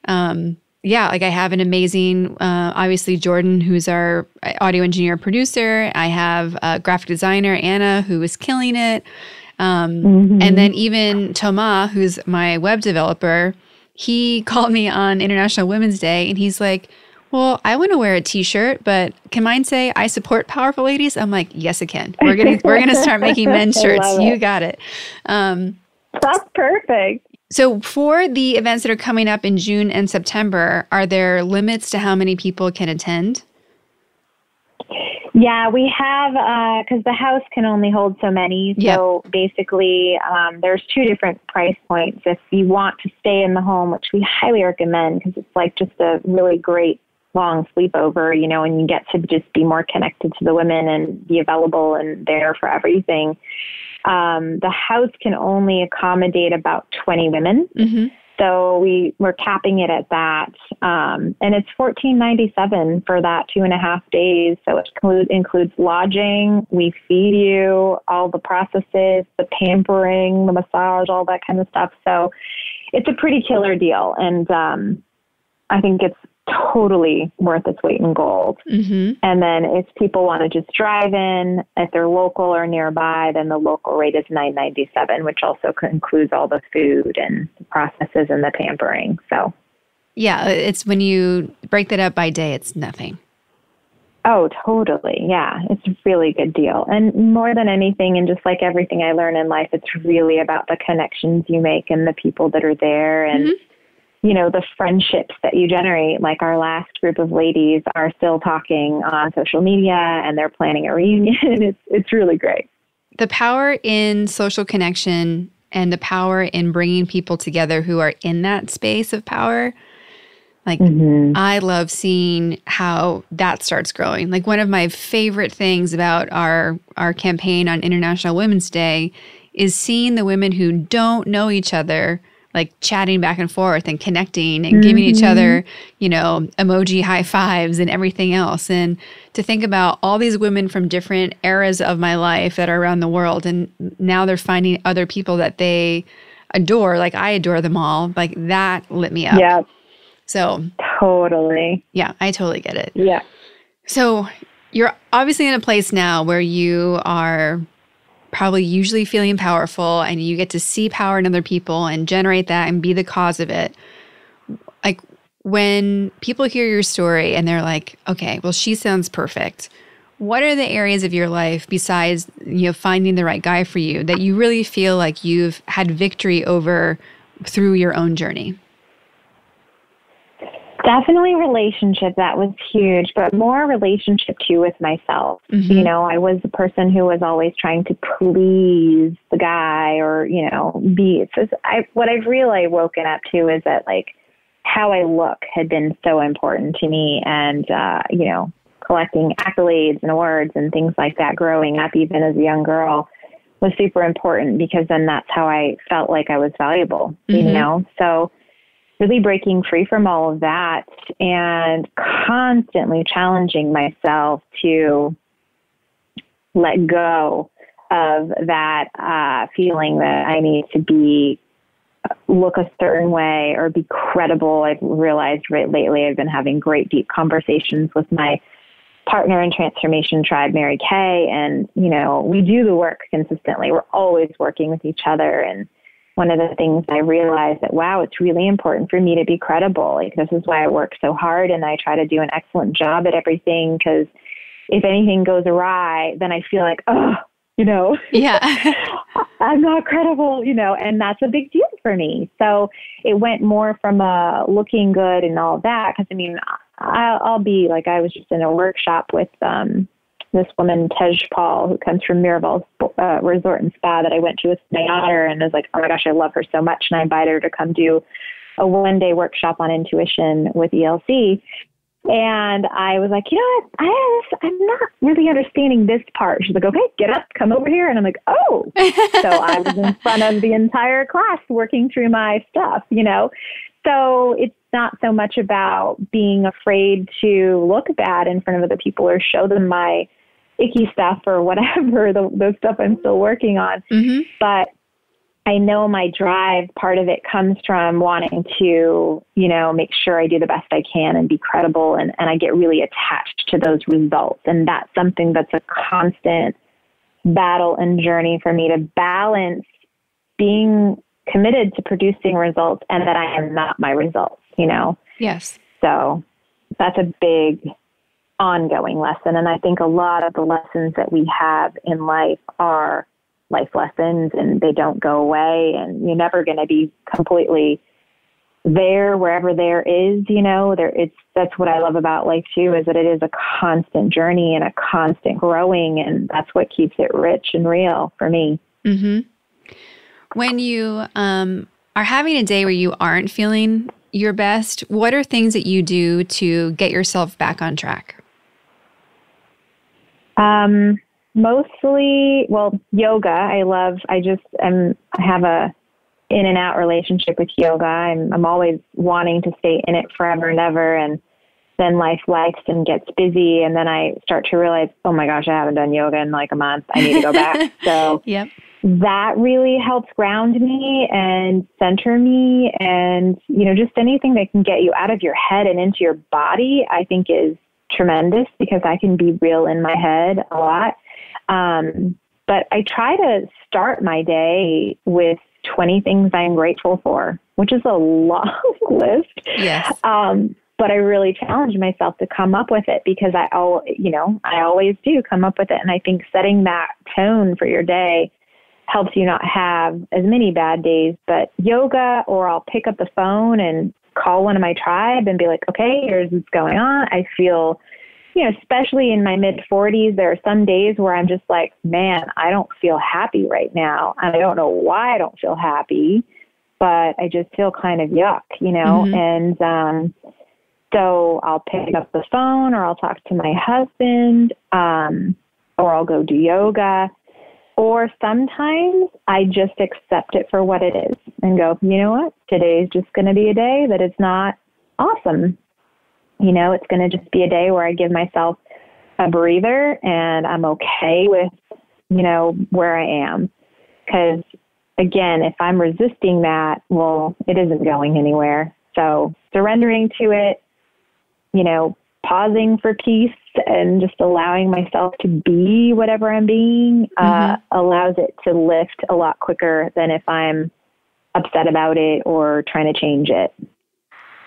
B: like I have an amazing, obviously Jordan, who's our audio engineer producer. I have a graphic designer, Anna, who is killing it. And then even Thomas, who's my web developer, he called me on International Women's Day and he's like, well, I want to wear a t-shirt, but can mine say I support powerful ladies? I'm like, yes, it can. We're gonna start making men's shirts. You got it.
A: That's perfect.
B: So for the events that are coming up in June and September, are there limits to how many people can attend?
A: Yeah, we have, because the house can only hold so many. So basically, there's 2 different price points. If you want to stay in the home, which we highly recommend because it's like just a really great long sleepover, and you get to just be more connected to the women and be available and there for everything. The house can only accommodate about 20 women. So we're capping it at that. And it's $14.97 for that 2.5 days. So it includes lodging. We feed you all the processes, the pampering, the massage, all that kind of stuff. So it's a pretty killer deal. And I think it's totally worth its weight in gold. And then if people want to just drive in, if they're local or nearby, then the local rate is $9.97, which also includes all the food and the processes and the pampering. So
B: yeah, it's when you break that up by day, it's nothing.
A: Oh, totally. Yeah, it's a really good deal. And more than anything, and just like everything I learn in life, it's really about the connections you make and the people that are there and the friendships that you generate. Like our last group of ladies are still talking on social media and they're planning a reunion. It's really great.
B: The power in social connection and the power in bringing people together who are in that space of power. Like I love seeing how that starts growing. Like one of my favorite things about our campaign on International Women's Day is seeing the women who don't know each other like chatting back and forth and connecting and giving each other, emoji high fives and everything else. And to think about all these women from different eras of my life that are around the world. And now they're finding other people that they adore. Like I adore them all. Like that lit me up.
A: Yeah.
B: So
A: totally.
B: Yeah, I totally get it.
A: Yeah.
B: So you're obviously in a place now where you are probably usually feeling powerful and you get to see power in other people and generate that and be the cause of it. Like when people hear your story and they're like, okay, well, she sounds perfect. What are the areas of your life besides, finding the right guy for you that you really feel like you've had victory over through your own journey?
A: Definitely relationship. That was huge, but more relationship too with myself.
B: Mm-hmm.
A: I was the person who was always trying to please the guy or, be. So what I've really woken up to is that like how I look had been so important to me, and collecting accolades and awards and things like that growing up, even as a young girl, was super important because then that's how I felt like I was valuable.
B: Mm-hmm.
A: So really breaking free from all of that and constantly challenging myself to let go of that feeling that I need to look a certain way or be credible. I've realized lately I've been having great, deep conversations with my partner in Transformation Tribe, Mary Kay, and, we do the work consistently. We're always working with each other. And one of the things I realized that, wow, it's really important for me to be credible. Like, this is why I work so hard and I try to do an excellent job at everything, because if anything goes awry, then I feel like,
B: yeah,
A: I'm not credible, and that's a big deal for me. So it went more from looking good and all that. Because I'll be like, I was just in a workshop with this woman, Tej Paul, who comes from Mirabelle's Resort and Spa that I went to with my daughter, and was like, oh my gosh, I love her so much. And I invited her to come do a 1-day workshop on intuition with ELC. And I was like, I'm not really understanding this part. She's like, okay, get up, come over here. And I'm like, oh. So I was in front of the entire class working through my stuff, So it's not so much about being afraid to look bad in front of other people or show them my icky stuff or whatever, the stuff I'm still working on.
B: Mm-hmm.
A: But I know my drive, part of it comes from wanting to, make sure I do the best I can and be credible. And I get really attached to those results. And that's something that's a constant battle and journey for me, to balance being committed to producing results and that I am not my results,
B: Yes.
A: So that's a big ongoing lesson. And I think a lot of the lessons that we have in life are life lessons, and they don't go away, and you're never going to be completely there wherever there is, that's what I love about life too, is that it is a constant journey and a constant growing. And that's what keeps it rich and real for me.
B: Mm-hmm. When you are having a day where you aren't feeling your best, what are things that you do to get yourself back on track?
A: Mostly, yoga. I have a in and out relationship with yoga. I'm always wanting to stay in it forever and ever. And then life likes and gets busy. And then I start to realize, oh my gosh, I haven't done yoga in like a month. I need to go back. So
B: yep.
A: That really helps ground me and center me. And, just anything that can get you out of your head and into your body, I think is tremendous, because I can be real in my head a lot. But I try to start my day with 20 things I'm grateful for, which is a long list.
B: Yes.
A: But I really challenge myself to come up with it, because I always do come up with it. And I think setting that tone for your day helps you not have as many bad days. But yoga, or I'll pick up the phone and call one of my tribe and be like, okay, here's what's going on. I feel, especially in my mid-40s, there are some days where I'm just like, man, I don't feel happy right now. And I don't know why I don't feel happy, but I just feel kind of yuck, Mm-hmm. And so I'll pick up the phone, or I'll talk to my husband, or I'll go do yoga. Or sometimes I just accept it for what it is and go, you know what? Today's just going to be a day that it's not awesome. It's going to just be a day where I give myself a breather, and I'm okay with, where I am. Because again, if I'm resisting that, well, it isn't going anywhere. So surrendering to it, pausing for peace and just allowing myself to be whatever I'm being, allows it to lift a lot quicker than if I'm upset about it or trying to change it.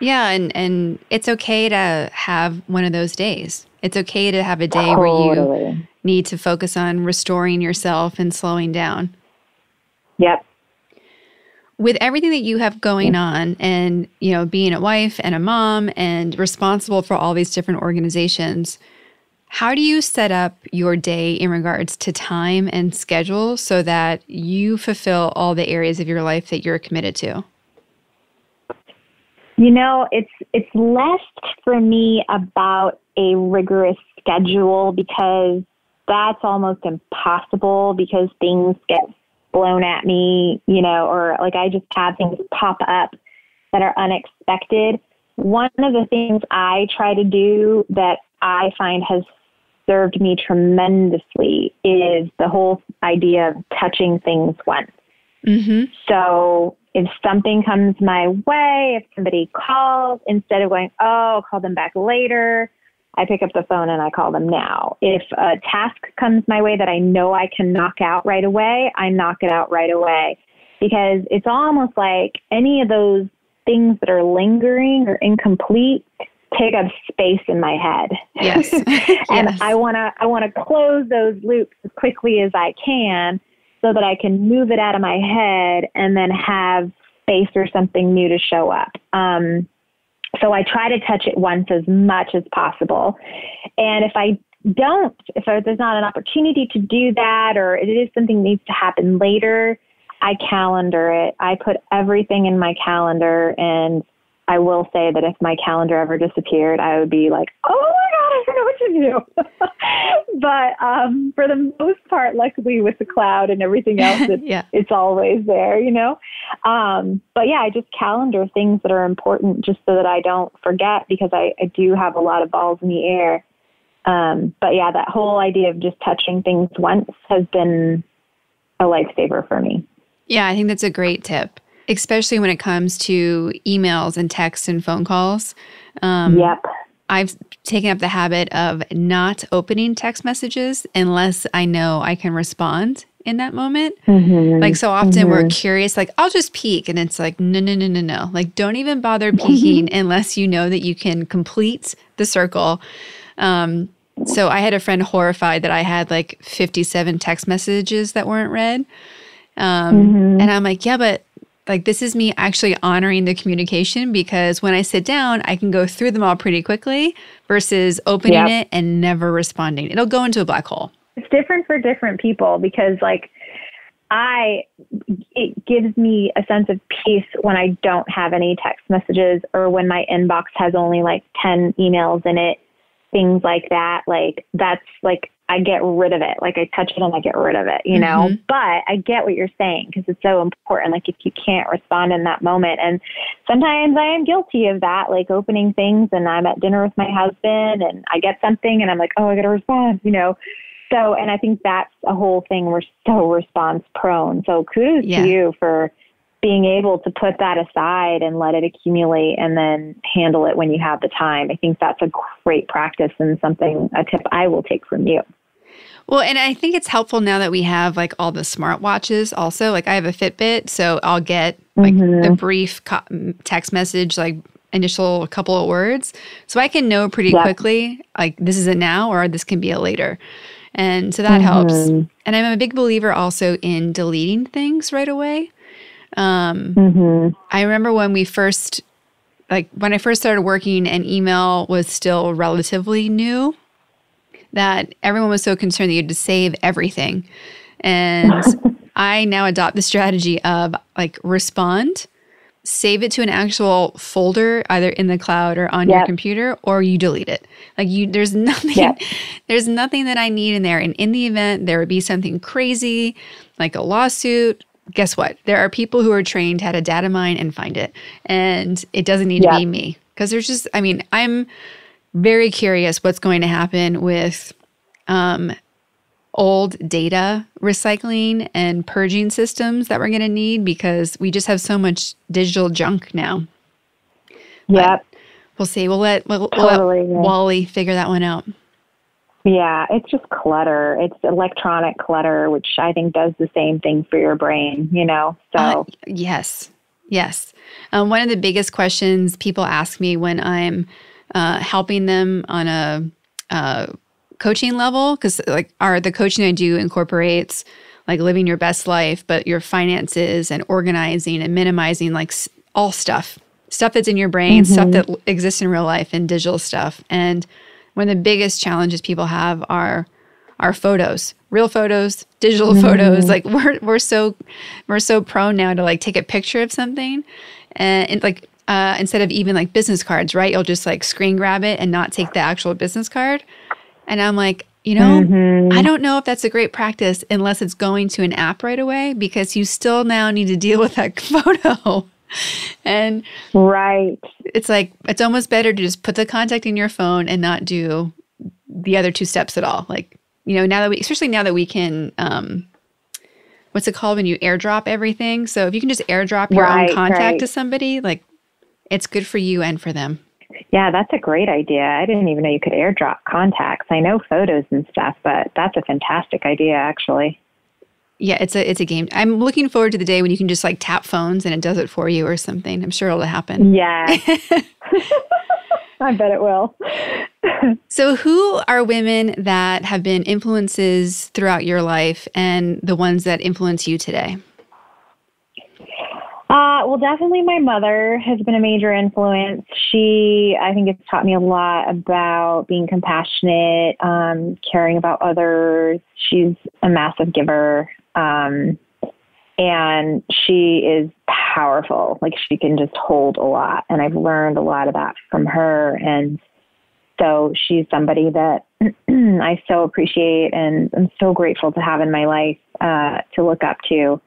B: Yeah, and it's okay to have one of those days. It's okay to have a day where
A: Totally.
B: you need to focus on restoring yourself and slowing down.
A: Yep.
B: With everything that you have going on and, you know, being a wife and a mom and responsible for all these different organizations, how do you set up your day in regards to time and schedule so that you fulfill all the areas of your life that you're committed to?
A: You know, it's less for me about a rigorous schedule because that's almost impossible because things get blown at me, you know, or like I just have things pop up that are unexpected. One of the things I try to do that I find has served me tremendously is the whole idea of touching things once.
B: Mm-hmm.
A: So if something comes my way, if somebody calls, instead of going, oh, I'll call them back later, I pick up the phone and I call them now. If a task comes my way that I know I can knock out right away, I knock it out right away. Because it's almost like any of those things that are lingering or incomplete take up space in my head.
B: Yes.
A: And
B: yes.
A: I want to close those loops as quickly as I can so that I can move it out of my head and then have space or something new to show up. So I try to touch it once as much as possible. And if there's not an opportunity to do that, or it is something that needs to happen later, I calendar it. I put everything in my calendar, and I will say that if my calendar ever disappeared, I would be like, oh my God, I don't know what to do. But for the most part, luckily with the cloud and everything else, it's always there, you know? But yeah, I just calendar things that are important just so that I don't forget because I do have a lot of balls in the air. But yeah, that whole idea of just touching things once has been a lifesaver for me.
B: Yeah, I think that's a great tip, especially when it comes to emails and texts and phone calls.
A: Yep.
B: I've taken up the habit of not opening text messages unless I know I can respond in that moment. Mm-hmm. Like so often we're curious, like I'll just peek, and it's like, no. Like don't even bother peeking unless you know that you can complete the circle. So I had a friend horrified that I had like 57 text messages that weren't read. And I'm like, yeah, but like, this is me actually honoring the communication because when I sit down, I can go through them all pretty quickly versus opening it and never responding. It'll go into a black hole.
A: It's different for different people because like it gives me a sense of peace when I don't have any text messages or when my inbox has only like 10 emails in it, things like that. Like that's like, I get rid of it. Like I touch it and I get rid of it, you know, but I get what you're saying because it's so important. Like if you can't respond in that moment, and sometimes I am guilty of that, like opening things and I'm at dinner with my husband and I get something and I'm like, oh, I got to respond, you know? So, and I think that's a whole thing. We're so response prone. So kudos to you for being able to put that aside and let it accumulate and then handle it when you have the time. I think that's a great practice and a tip I will take from you.
B: Well, and I think it's helpful now that we have like all the smartwatches also. Like I have a Fitbit, so I'll get like the brief text message, like initial couple of words. So I can know pretty quickly, like this is it now or this can be a later. And so that helps. And I'm a big believer also in deleting things right away. I remember when I first started working and email was still relatively new, that everyone was so concerned that you had to save everything. And I now adopt the strategy of like respond, save it to an actual folder, either in the cloud or on your computer, or you delete it. Like there's nothing that I need in there. And in the event there would be something crazy, like a lawsuit, guess what? There are people who are trained how to data mine and find it. And it doesn't need to be me. Because I'm very curious what's going to happen with old data recycling and purging systems that we're going to need because we just have so much digital junk now. Yep. But we'll see. We'll let Wally figure that one out.
A: Yeah, it's just clutter. It's electronic clutter, which I think does the same thing for your brain, you know? So
B: yes. Yes. One of the biggest questions people ask me when I'm helping them on a coaching level, because like the coaching I do incorporates like living your best life, but your finances and organizing and minimizing like all stuff that's in your brain, stuff that exists in real life and digital stuff. And one of the biggest challenges people have are photos, real photos, digital photos. Like we're so prone now to like take a picture of something and like instead of even like business cards, right? You'll just like screen grab it and not take the actual business card. And I'm like, I don't know if that's a great practice unless it's going to an app right away, because you still now need to deal with that photo. And it's like, it's almost better to just put the contact in your phone and not do the other two steps at all. Like, especially now that we can, what's it called when you airdrop everything? So if you can just airdrop your own contact to somebody, like it's good for you and for them.
A: Yeah, that's a great idea. I didn't even know you could airdrop contacts. I know photos and stuff, but that's a fantastic idea, actually.
B: Yeah, it's a game. I'm looking forward to the day when you can just like tap phones and it does it for you or something. I'm sure it'll happen.
A: Yeah. I bet it will.
B: So who are women that have been influences throughout your life and the ones that influence you today?
A: Well, definitely my mother has been a major influence. She, I think, has taught me a lot about being compassionate, caring about others. She's a massive giver. And she is powerful. Like she can just hold a lot. And I've learned a lot of that from her. And so she's somebody that I so appreciate and I'm so grateful to have in my life, to look up to.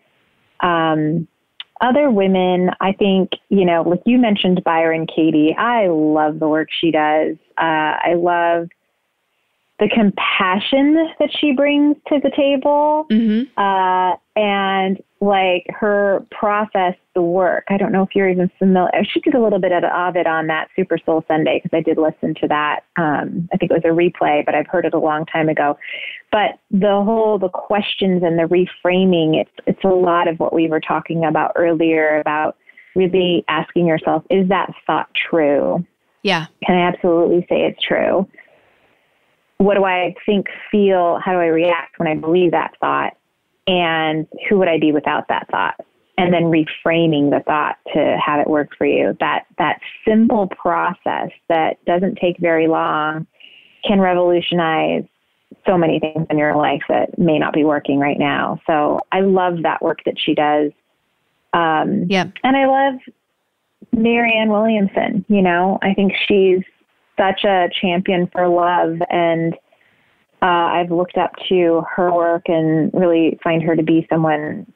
A: Other women, I think, like you mentioned Byron Katie, I love the work she does. I love the compassion that she brings to the table, and like her process, the work. I don't know if you're even familiar. She did a little bit of it on that Super Soul Sunday because I did listen to that. I think it was a replay, but I've heard it a long time ago. But the questions and the reframing, it's a lot of what we were talking about earlier about really asking yourself, is that thought true?
B: Yeah.
A: Can I absolutely say it's true? What do I think, feel? How do I react when I believe that thought? And who would I be without that thought? And then reframing the thought to have it work for you. That simple process that doesn't take very long can revolutionize so many things in your life that may not be working right now. So I love that work that she does. And I love Marianne Williamson. I think she's such a champion for love, and I've looked up to her work and really find her to be someone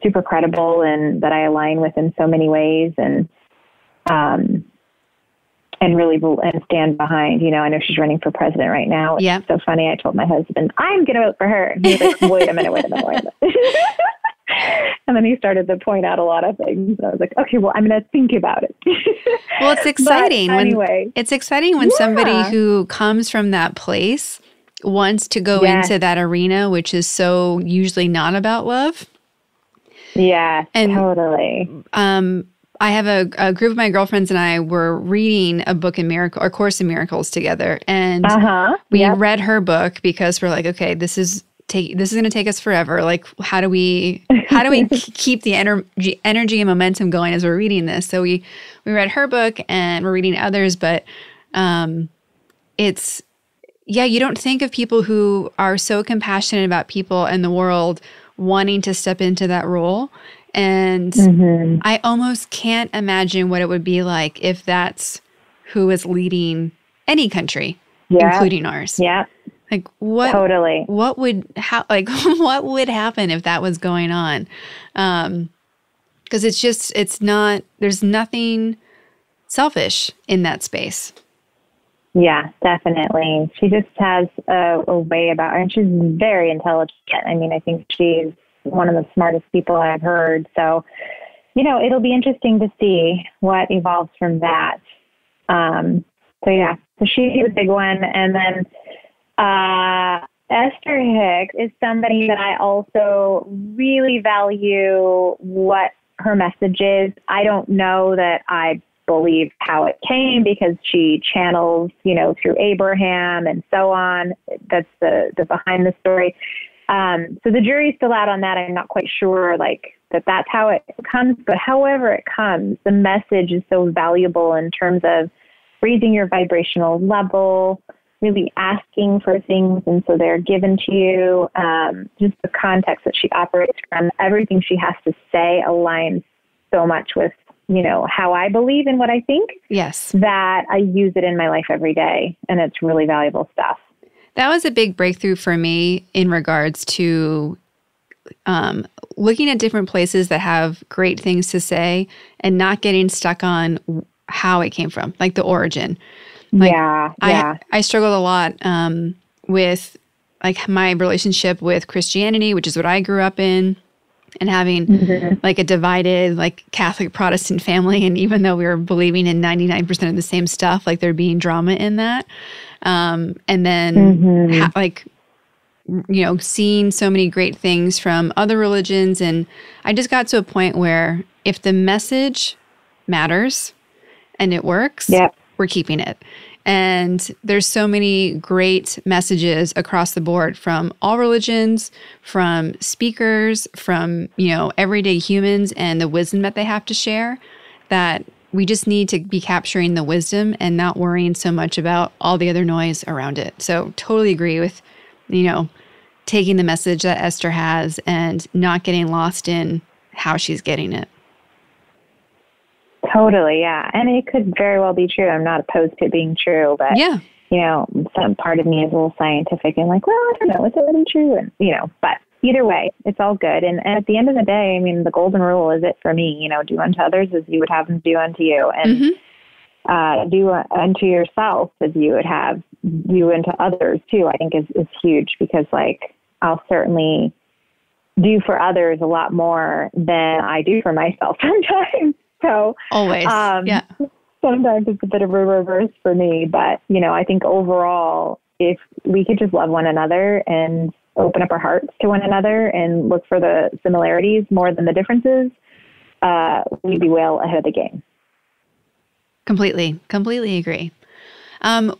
A: super credible and that I align with in so many ways, and really stand behind. I know she's running for president right now.
B: Yeah.
A: It's so funny. I told my husband, I'm going to vote for her. And he was like, wait a minute. And then he started to point out a lot of things. And I was like, okay, well, I'm going to think about it.
B: Well, it's exciting. It's exciting when
A: Yeah.
B: somebody who comes from that place wants to go into that arena, which is so usually not about love.
A: Yeah,
B: and,
A: totally.
B: I have a group of my girlfriends and I were reading a book in A Course in Miracles together. And we read her book because we're like, okay, this is going to take us forever. Like, how do we keep the energy and momentum going as we're reading this? So we read her book and we're reading others, but you don't think of people who are so compassionate about people and the world wanting to step into that role. And I almost can't imagine what it would be like if that's who is leading any country, including ours.
A: Yeah.
B: Like what?
A: Totally.
B: What would happen if that was going on? Because there's nothing selfish in that space.
A: Yeah, definitely. She just has a way about her, and she's very intelligent. I mean, I think she's one of the smartest people I've heard. So, it'll be interesting to see what evolves from that. So she's a big one. And then Esther Hicks is somebody that I also really value what her messages. I don't know that I believe how it came because she channels, through Abraham and so on. That's the behind the story. So the jury's still out on that. I'm not quite sure that's how it comes, but however it comes, the message is so valuable in terms of raising your vibrational level, really asking for things, and so they're given to you. Just the context that she operates from, everything she has to say aligns so much with, how I believe and what I think.
B: Yes.
A: That I use it in my life every day, and it's really valuable stuff.
B: That was a big breakthrough for me in regards to looking at different places that have great things to say and not getting stuck on how it came from, like the origin.
A: Yeah.
B: I struggled a lot with my relationship with Christianity, which is what I grew up in, and having a divided Catholic Protestant family. And even though we were believing in 99% of the same stuff, there'd be drama in that. And then seeing so many great things from other religions. And I just got to a point where if the message matters and it works, we're keeping it. And there's so many great messages across the board from all religions, from speakers, from, everyday humans and the wisdom that they have to share, that we just need to be capturing the wisdom and not worrying so much about all the other noise around it. So totally agree with, taking the message that Esther has and not getting lost in how she's getting it.
A: Totally, yeah. And it could very well be true. I'm not opposed to it being true, but, some part of me is a little scientific and well, I don't know, is it really true? And, but either way, it's all good. And at the end of the day, the golden rule is it for me, do unto others as you would have them do unto you. And do unto yourself as you would have you unto others too, I think is huge because I'll certainly do for others a lot more than I do for myself sometimes. So
B: always,
A: sometimes it's a bit of a reverse for me, but I think overall, if we could just love one another and open up our hearts to one another and look for the similarities more than the differences, we'd be well ahead of the game.
B: Completely agree.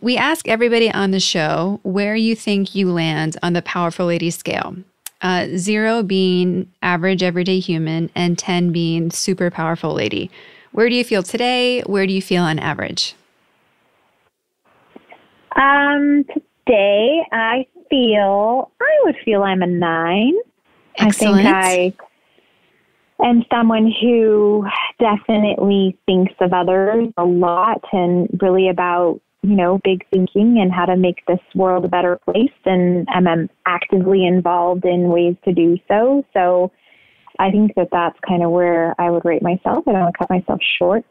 B: We ask everybody on the show where you think you land on the Powerful Lady scale. 0 being average everyday human and 10 being super powerful lady. Where do you feel today? Where do you feel on average?
A: Today I would feel I'm a 9.
B: Excellent.
A: I think I am someone who definitely thinks of others a lot and really about big thinking and how to make this world a better place. And I'm actively involved in ways to do so. So I think that's kind of where I would rate myself. I don't want to cut myself short.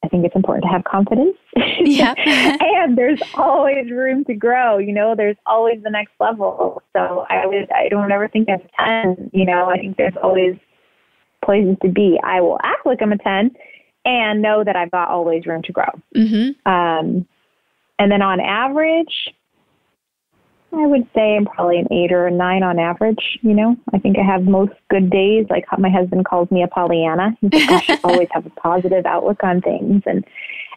A: I think it's important to have confidence.
B: Yeah.
A: And there's always room to grow. There's always the next level. So I don't ever think I'm a 10. I think there's always places to be. I will act like I'm a 10 and know that I've got always room to grow. Mm-hmm. And then on average, I would say I'm probably an 8 or a 9 on average. I think I have most good days. Like my husband calls me a Pollyanna. He's like, gosh, you always have a positive outlook on things. And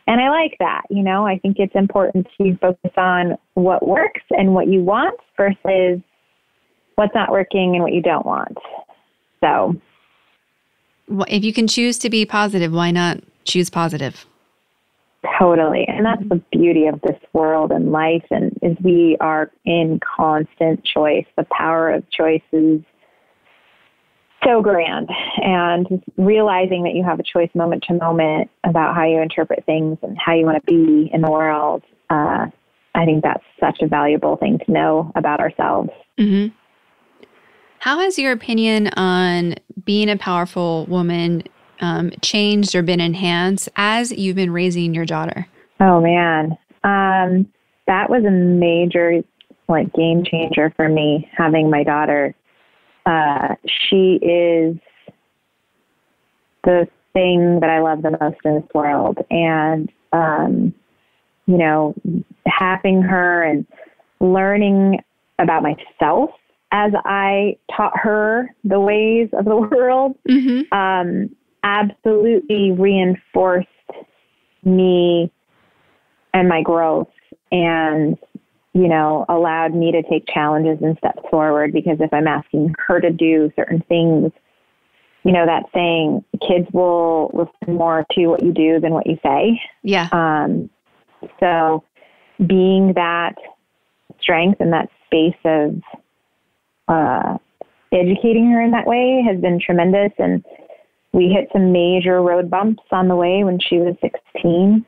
A: I like that. I think it's important to focus on what works and what you want versus what's not working and what you don't want. So
B: if you can choose to be positive, why not choose positive?
A: Totally. And that's the beauty of this world and life, and is we are in constant choice. The power of choice is so grand. And just realizing that you have a choice moment to moment about how you interpret things and how you want to be in the world, I think that's such a valuable thing to know about ourselves.
B: Mm-hmm. How has your opinion on being a powerful woman changed or been enhanced as you've been raising your daughter?
A: Oh, man. That was a major game changer for me, having my daughter. She is the thing that I love the most in this world. And, having her and learning about myself as I taught her the ways of the world, absolutely reinforced me and my growth, and, you know, allowed me to take challenges and steps forward, because if I'm asking her to do certain things, you know, that saying, kids will listen more to what you do than what you say.
B: Yeah.
A: So being that strength and that space of educating her in that way has been tremendous. And we hit some major road bumps on the way when she was 16.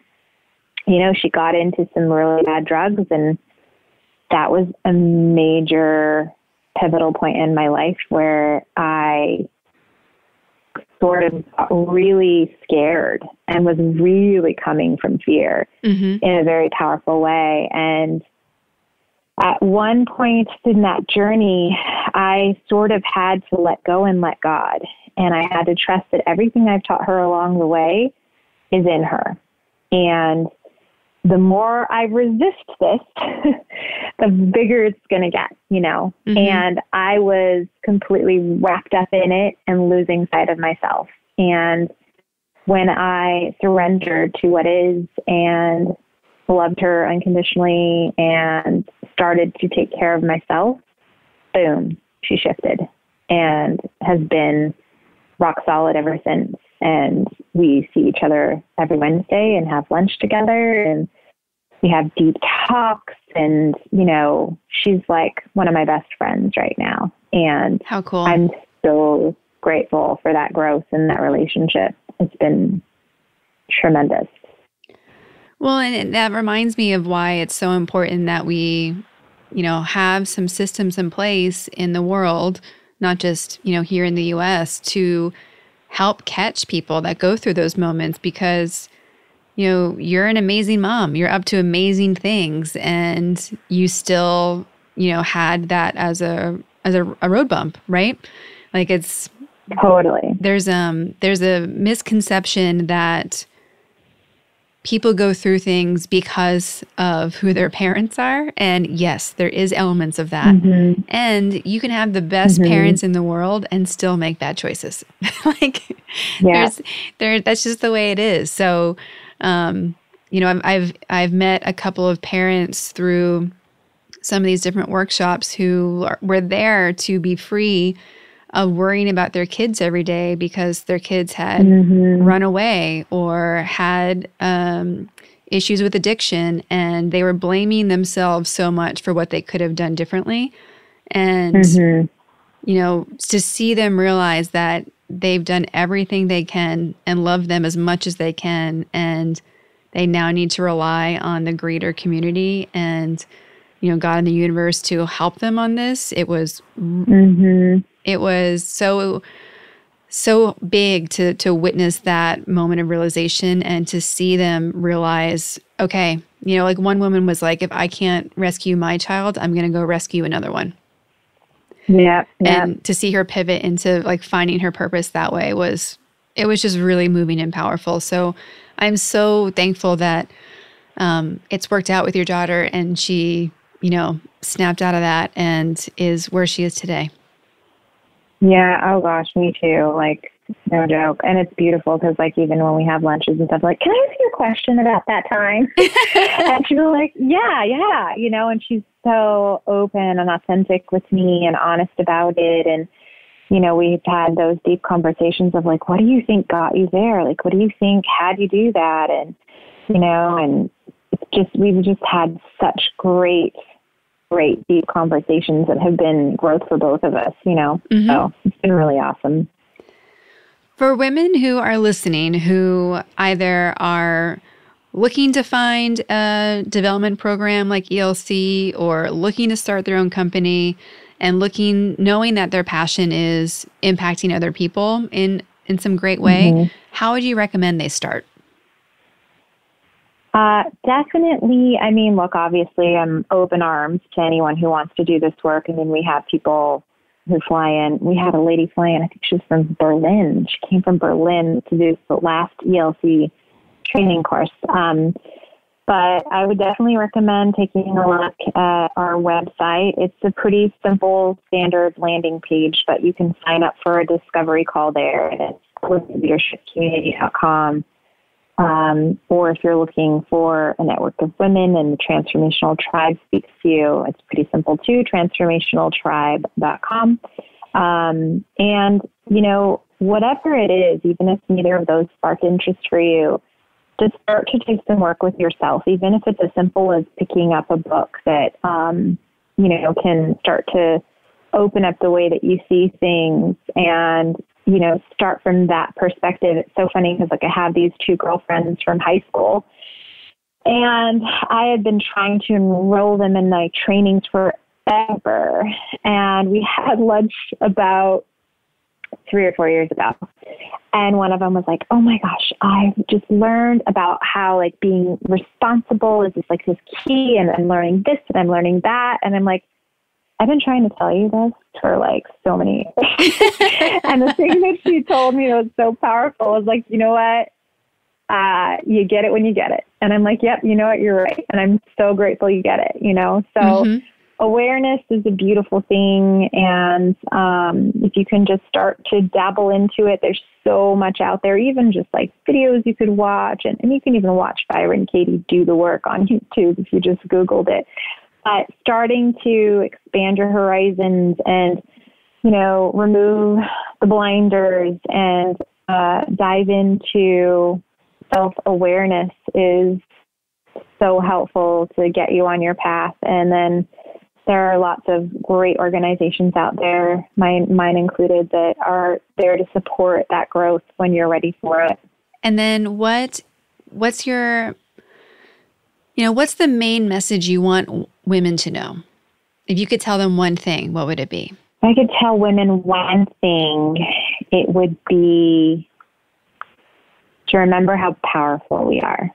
A: You know, she got into some really bad drugs, and that was a major pivotal point in my life where I sort of got really scared and was really coming from fear in a very powerful way. And at one point in that journey, I sort of had to let go and let God. And I had to trust that everything I've taught her along the way is in her. And the more I resist this, the bigger it's going to get, you know. And I was completely wrapped up in it and losing sight of myself. And when I surrendered to what is and loved her unconditionally and started to take care of myself, boom, she shifted and has been rock solid ever since. And we see each other every Wednesday and have lunch together, and we have deep talks. And, you know, she's like one of my best friends right now. And
B: how cool.
A: I'm so grateful for that growth and that relationship. It's been tremendous.
B: Well, and that reminds me of why it's so important that we, you know, have some systems in place in the world, not just, you know, here in the US, to help catch people that go through those moments, because, you know, you're an amazing mom. You're up to amazing things, and you still, you know, had that as a road bump, right? Like, it's
A: totally.
B: There's a misconception that people go through things because of who their parents are. And yes, there is elements of that. And you can have the best parents in the world and still make bad choices. Like, that's just the way it is. So, you know, I've met a couple of parents through some of these different workshops who were there to be free of worrying about their kids every day because their kids had run away or had issues with addiction, and they were blaming themselves so much for what they could have done differently. And, you know, to see them realize that they've done everything they can and love them as much as they can, and they now need to rely on the greater community and, you know, God and the universe to help them on this. It was it was so big to witness that moment of realization and to see them realize, okay, you know, like one woman was like, if I can't rescue my child, I'm going to go rescue another one.
A: Yeah.
B: And to see her pivot into like finding her purpose that way was just really moving and powerful. So I'm so thankful that it's worked out with your daughter, and she, you know, snapped out of that and is where she is today.
A: Yeah. Oh gosh, me too. Like, no joke. And it's beautiful because, like, even when we have lunches and stuff, like, can I ask you a question about that time? And she'll be like, yeah, you know, and she's so open and authentic with me and honest about it. And, you know, we've had those deep conversations of like, what do you think got you there? Like, what do you think had you do that? And, you know, and it's just, we've just had such great deep conversations that have been growth for both of us, you know. So it's been really awesome.
B: For women who are listening, who either are looking to find a development program like ELC or looking to start their own company and knowing that their passion is impacting other people in some great way, how would you recommend they start?
A: Definitely. I mean, look, obviously I'm open arms to anyone who wants to do this work. I mean, we have people who fly in. We had a lady fly in, I think she was from Berlin. She came from Berlin to do the last ELC training course. But I would definitely recommend taking a look at our website. It's a pretty simple, standard landing page, but you can sign up for a discovery call there. And it's leadershipcommunity.com. Or if you're looking for a network of women and the Transformational Tribe speaks to you, it's pretty simple too, transformationaltribe.com. And, whatever it is, even if neither of those spark interest for you, just start to take some work with yourself, even if it's as simple as picking up a book that, can start to open up the way that you see things and, start from that perspective. It's so funny because I have these two girlfriends from high school, and I had been trying to enroll them in my trainings forever. And we had lunch about 3 or 4 years ago. And one of them was like, oh my gosh, I've just learned about how being responsible is this key, and I'm learning this and I'm learning that. And I'm like, I've been trying to tell you this for so many years. And the thing that she told me that was so powerful was you know what? You get it when you get it. And I'm like, yep, you know what? You're right. And I'm so grateful you get it, So awareness is a beautiful thing. And if you can just start to dabble into it, there's so much out there, even just videos you could watch. And you can even watch Varon and Katie do the work on YouTube if you just Googled it. But starting to expand your horizons and, remove the blinders and dive into self-awareness is so helpful to get you on your path. And then there are lots of great organizations out there, mine included, that are there to support that growth when you're ready for it.
B: And then what's your, what's the main message you want women to know? If you could tell them one thing, what would it be?
A: If I could tell women one thing, it would be to remember how powerful we are.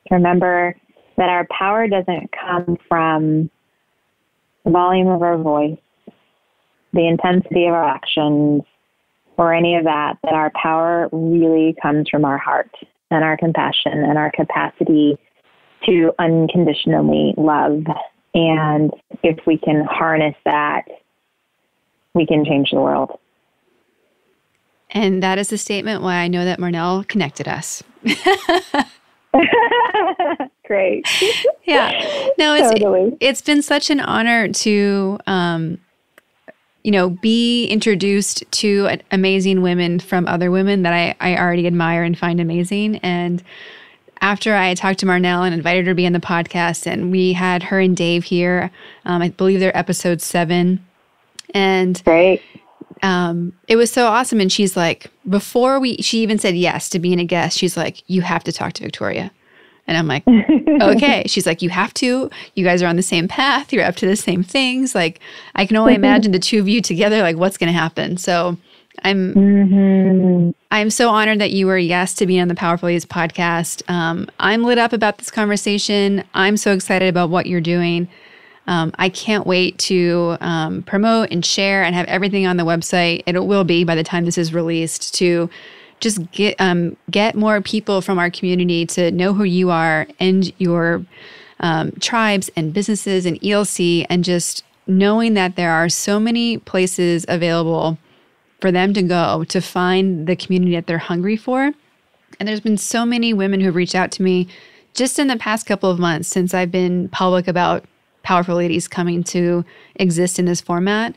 A: To remember that our power doesn't come from the volume of our voice, the intensity of our actions, or any of that our power really comes from our heart and our compassion and our capacity to unconditionally love. And if we can harness that, we can change the world.
B: And that is the statement why I know that Marnell connected us.
A: Great.
B: Yeah. No,
A: totally.
B: It's been such an honor to, be introduced to amazing women from other women that I already admire and find amazing. And after I talked to Marnell and invited her to be on the podcast, and we had her and Dave here, I believe they're episode 7. And
A: great.
B: It was so awesome. And she's like, she even said yes to being a guest, she's like, you have to talk to Victoria. And I'm like, okay. She's like, you have to. You guys are on the same path. You're up to the same things. I can only imagine the two of you together, what's going to happen. So I'm so honored that you were yes to be on the Powerful Ladies podcast. I'm lit up about this conversation. I'm so excited about what you're doing. I can't wait to promote and share and have everything on the website. It will be by the time this is released, to just get more people from our community to know who you are and your tribes and businesses and ELC, and just knowing that there are so many places available for them to go to find the community that they're hungry for. And there's been so many women who have reached out to me just in the past couple of months since I've been public about Powerful Ladies coming to exist in this format,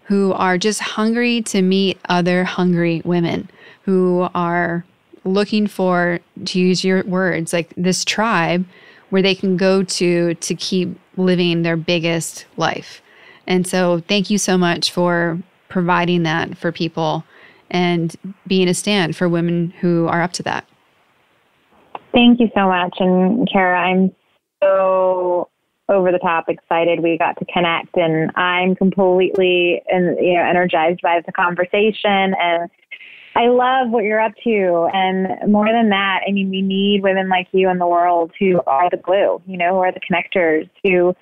B: who are just hungry to meet other hungry women who are looking for, to use your words, this tribe where they can go to keep living their biggest life. And so thank you so much for providing that for people and being a stand for women who are up to that.
A: Thank you so much. And Kara, I'm so over the top excited we got to connect, and I'm completely energized by the conversation, and I love what you're up to. And more than that, we need women like you in the world who are the glue, who are the connectors, because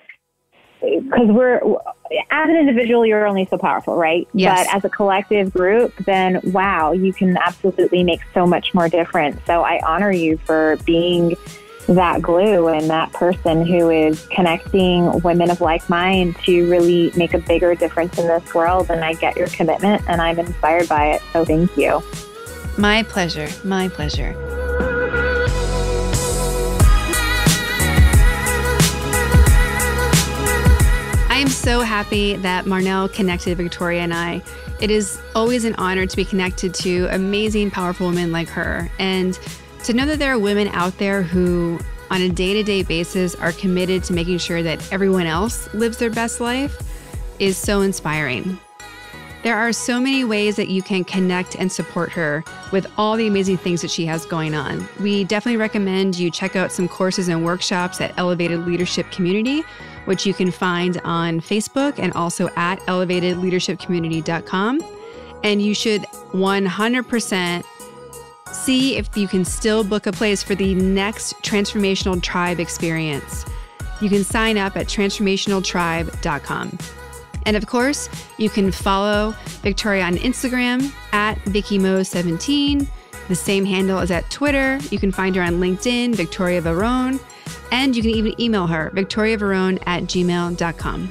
A: as an individual, you're only so powerful, right?
B: Yes.
A: But as a collective group, then wow, you can absolutely make so much more difference. So I honor you for being that glue and that person who is connecting women of like mind to really make a bigger difference in this world. And I get your commitment and I'm inspired by it. So thank you.
B: My pleasure. My pleasure. I am so happy that Marnell connected Victoria and I. It is always an honor to be connected to amazing, powerful women like her. And to know that there are women out there who, on a day-to-day basis, are committed to making sure that everyone else lives their best life is so inspiring. There are so many ways that you can connect and support her with all the amazing things that she has going on. We definitely recommend you check out some courses and workshops at Elevated Leadership Community, which you can find on Facebook and also at elevatedleadershipcommunity.com. And you should 100% see if you can still book a place for the next Transformational Tribe Experience. You can sign up at transformationaltribe.com. And of course, you can follow Victoria on Instagram at VickyMo17. The same handle is at Twitter. You can find her on LinkedIn, Victoria Varon. And you can even email her, victoriavaron@gmail.com.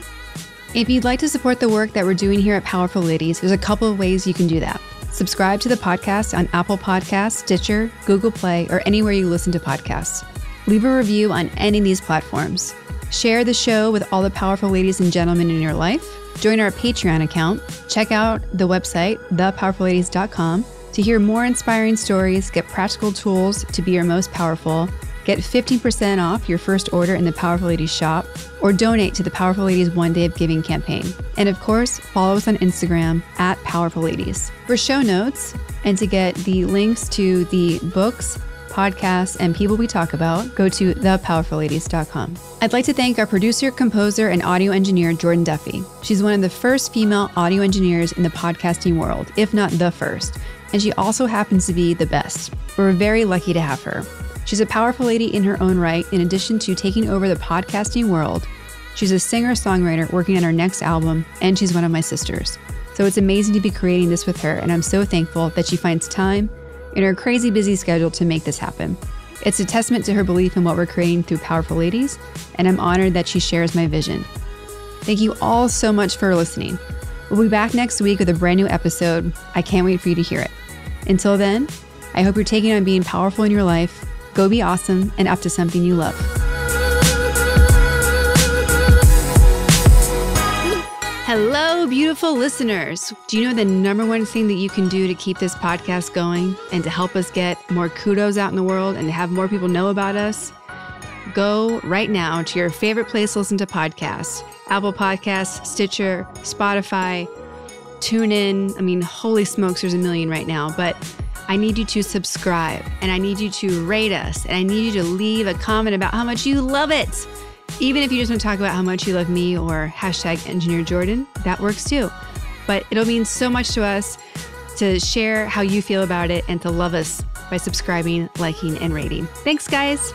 B: If you'd like to support the work that we're doing here at Powerful Ladies, there's a couple of ways you can do that. Subscribe to the podcast on Apple Podcasts, Stitcher, Google Play, or anywhere you listen to podcasts. Leave a review on any of these platforms. Share the show with all the powerful ladies and gentlemen in your life. Join our Patreon account. Check out the website, thepowerfulladies.com, to hear more inspiring stories, get practical tools to be your most powerful, get 15% off your first order in the Powerful Ladies shop, or donate to the Powerful Ladies One Day of Giving campaign. And of course, follow us on Instagram at Powerful Ladies. For show notes and to get the links to the books, podcasts, and people we talk about, go to thepowerfulladies.com. I'd like to thank our producer, composer, and audio engineer, Jordan Duffy. She's one of the first female audio engineers in the podcasting world, if not the first. And she also happens to be the best. We're very lucky to have her. She's a powerful lady in her own right. In addition to taking over the podcasting world, she's a singer-songwriter working on her next album, and she's one of my sisters. So it's amazing to be creating this with her, and I'm so thankful that she finds time in her crazy busy schedule to make this happen. It's a testament to her belief in what we're creating through Powerful Ladies, and I'm honored that she shares my vision. Thank you all so much for listening. We'll be back next week with a brand new episode. I can't wait for you to hear it. Until then, I hope you're taking on being powerful in your life. Go be awesome and up to something you love. Hello, beautiful listeners. Do you know the number one thing that you can do to keep this podcast going and to help us get more kudos out in the world and to have more people know about us? Go right now to your favorite place to listen to podcasts. Apple Podcasts, Stitcher, Spotify, TuneIn. I mean, holy smokes, there's a million right now. But I need you to subscribe and I need you to rate us and I need you to leave a comment about how much you love it. Even if you just want to talk about how much you love me or #EngineerJordan, that works too. But it'll mean so much to us to share how you feel about it and to love us by subscribing, liking, and rating. Thanks, guys.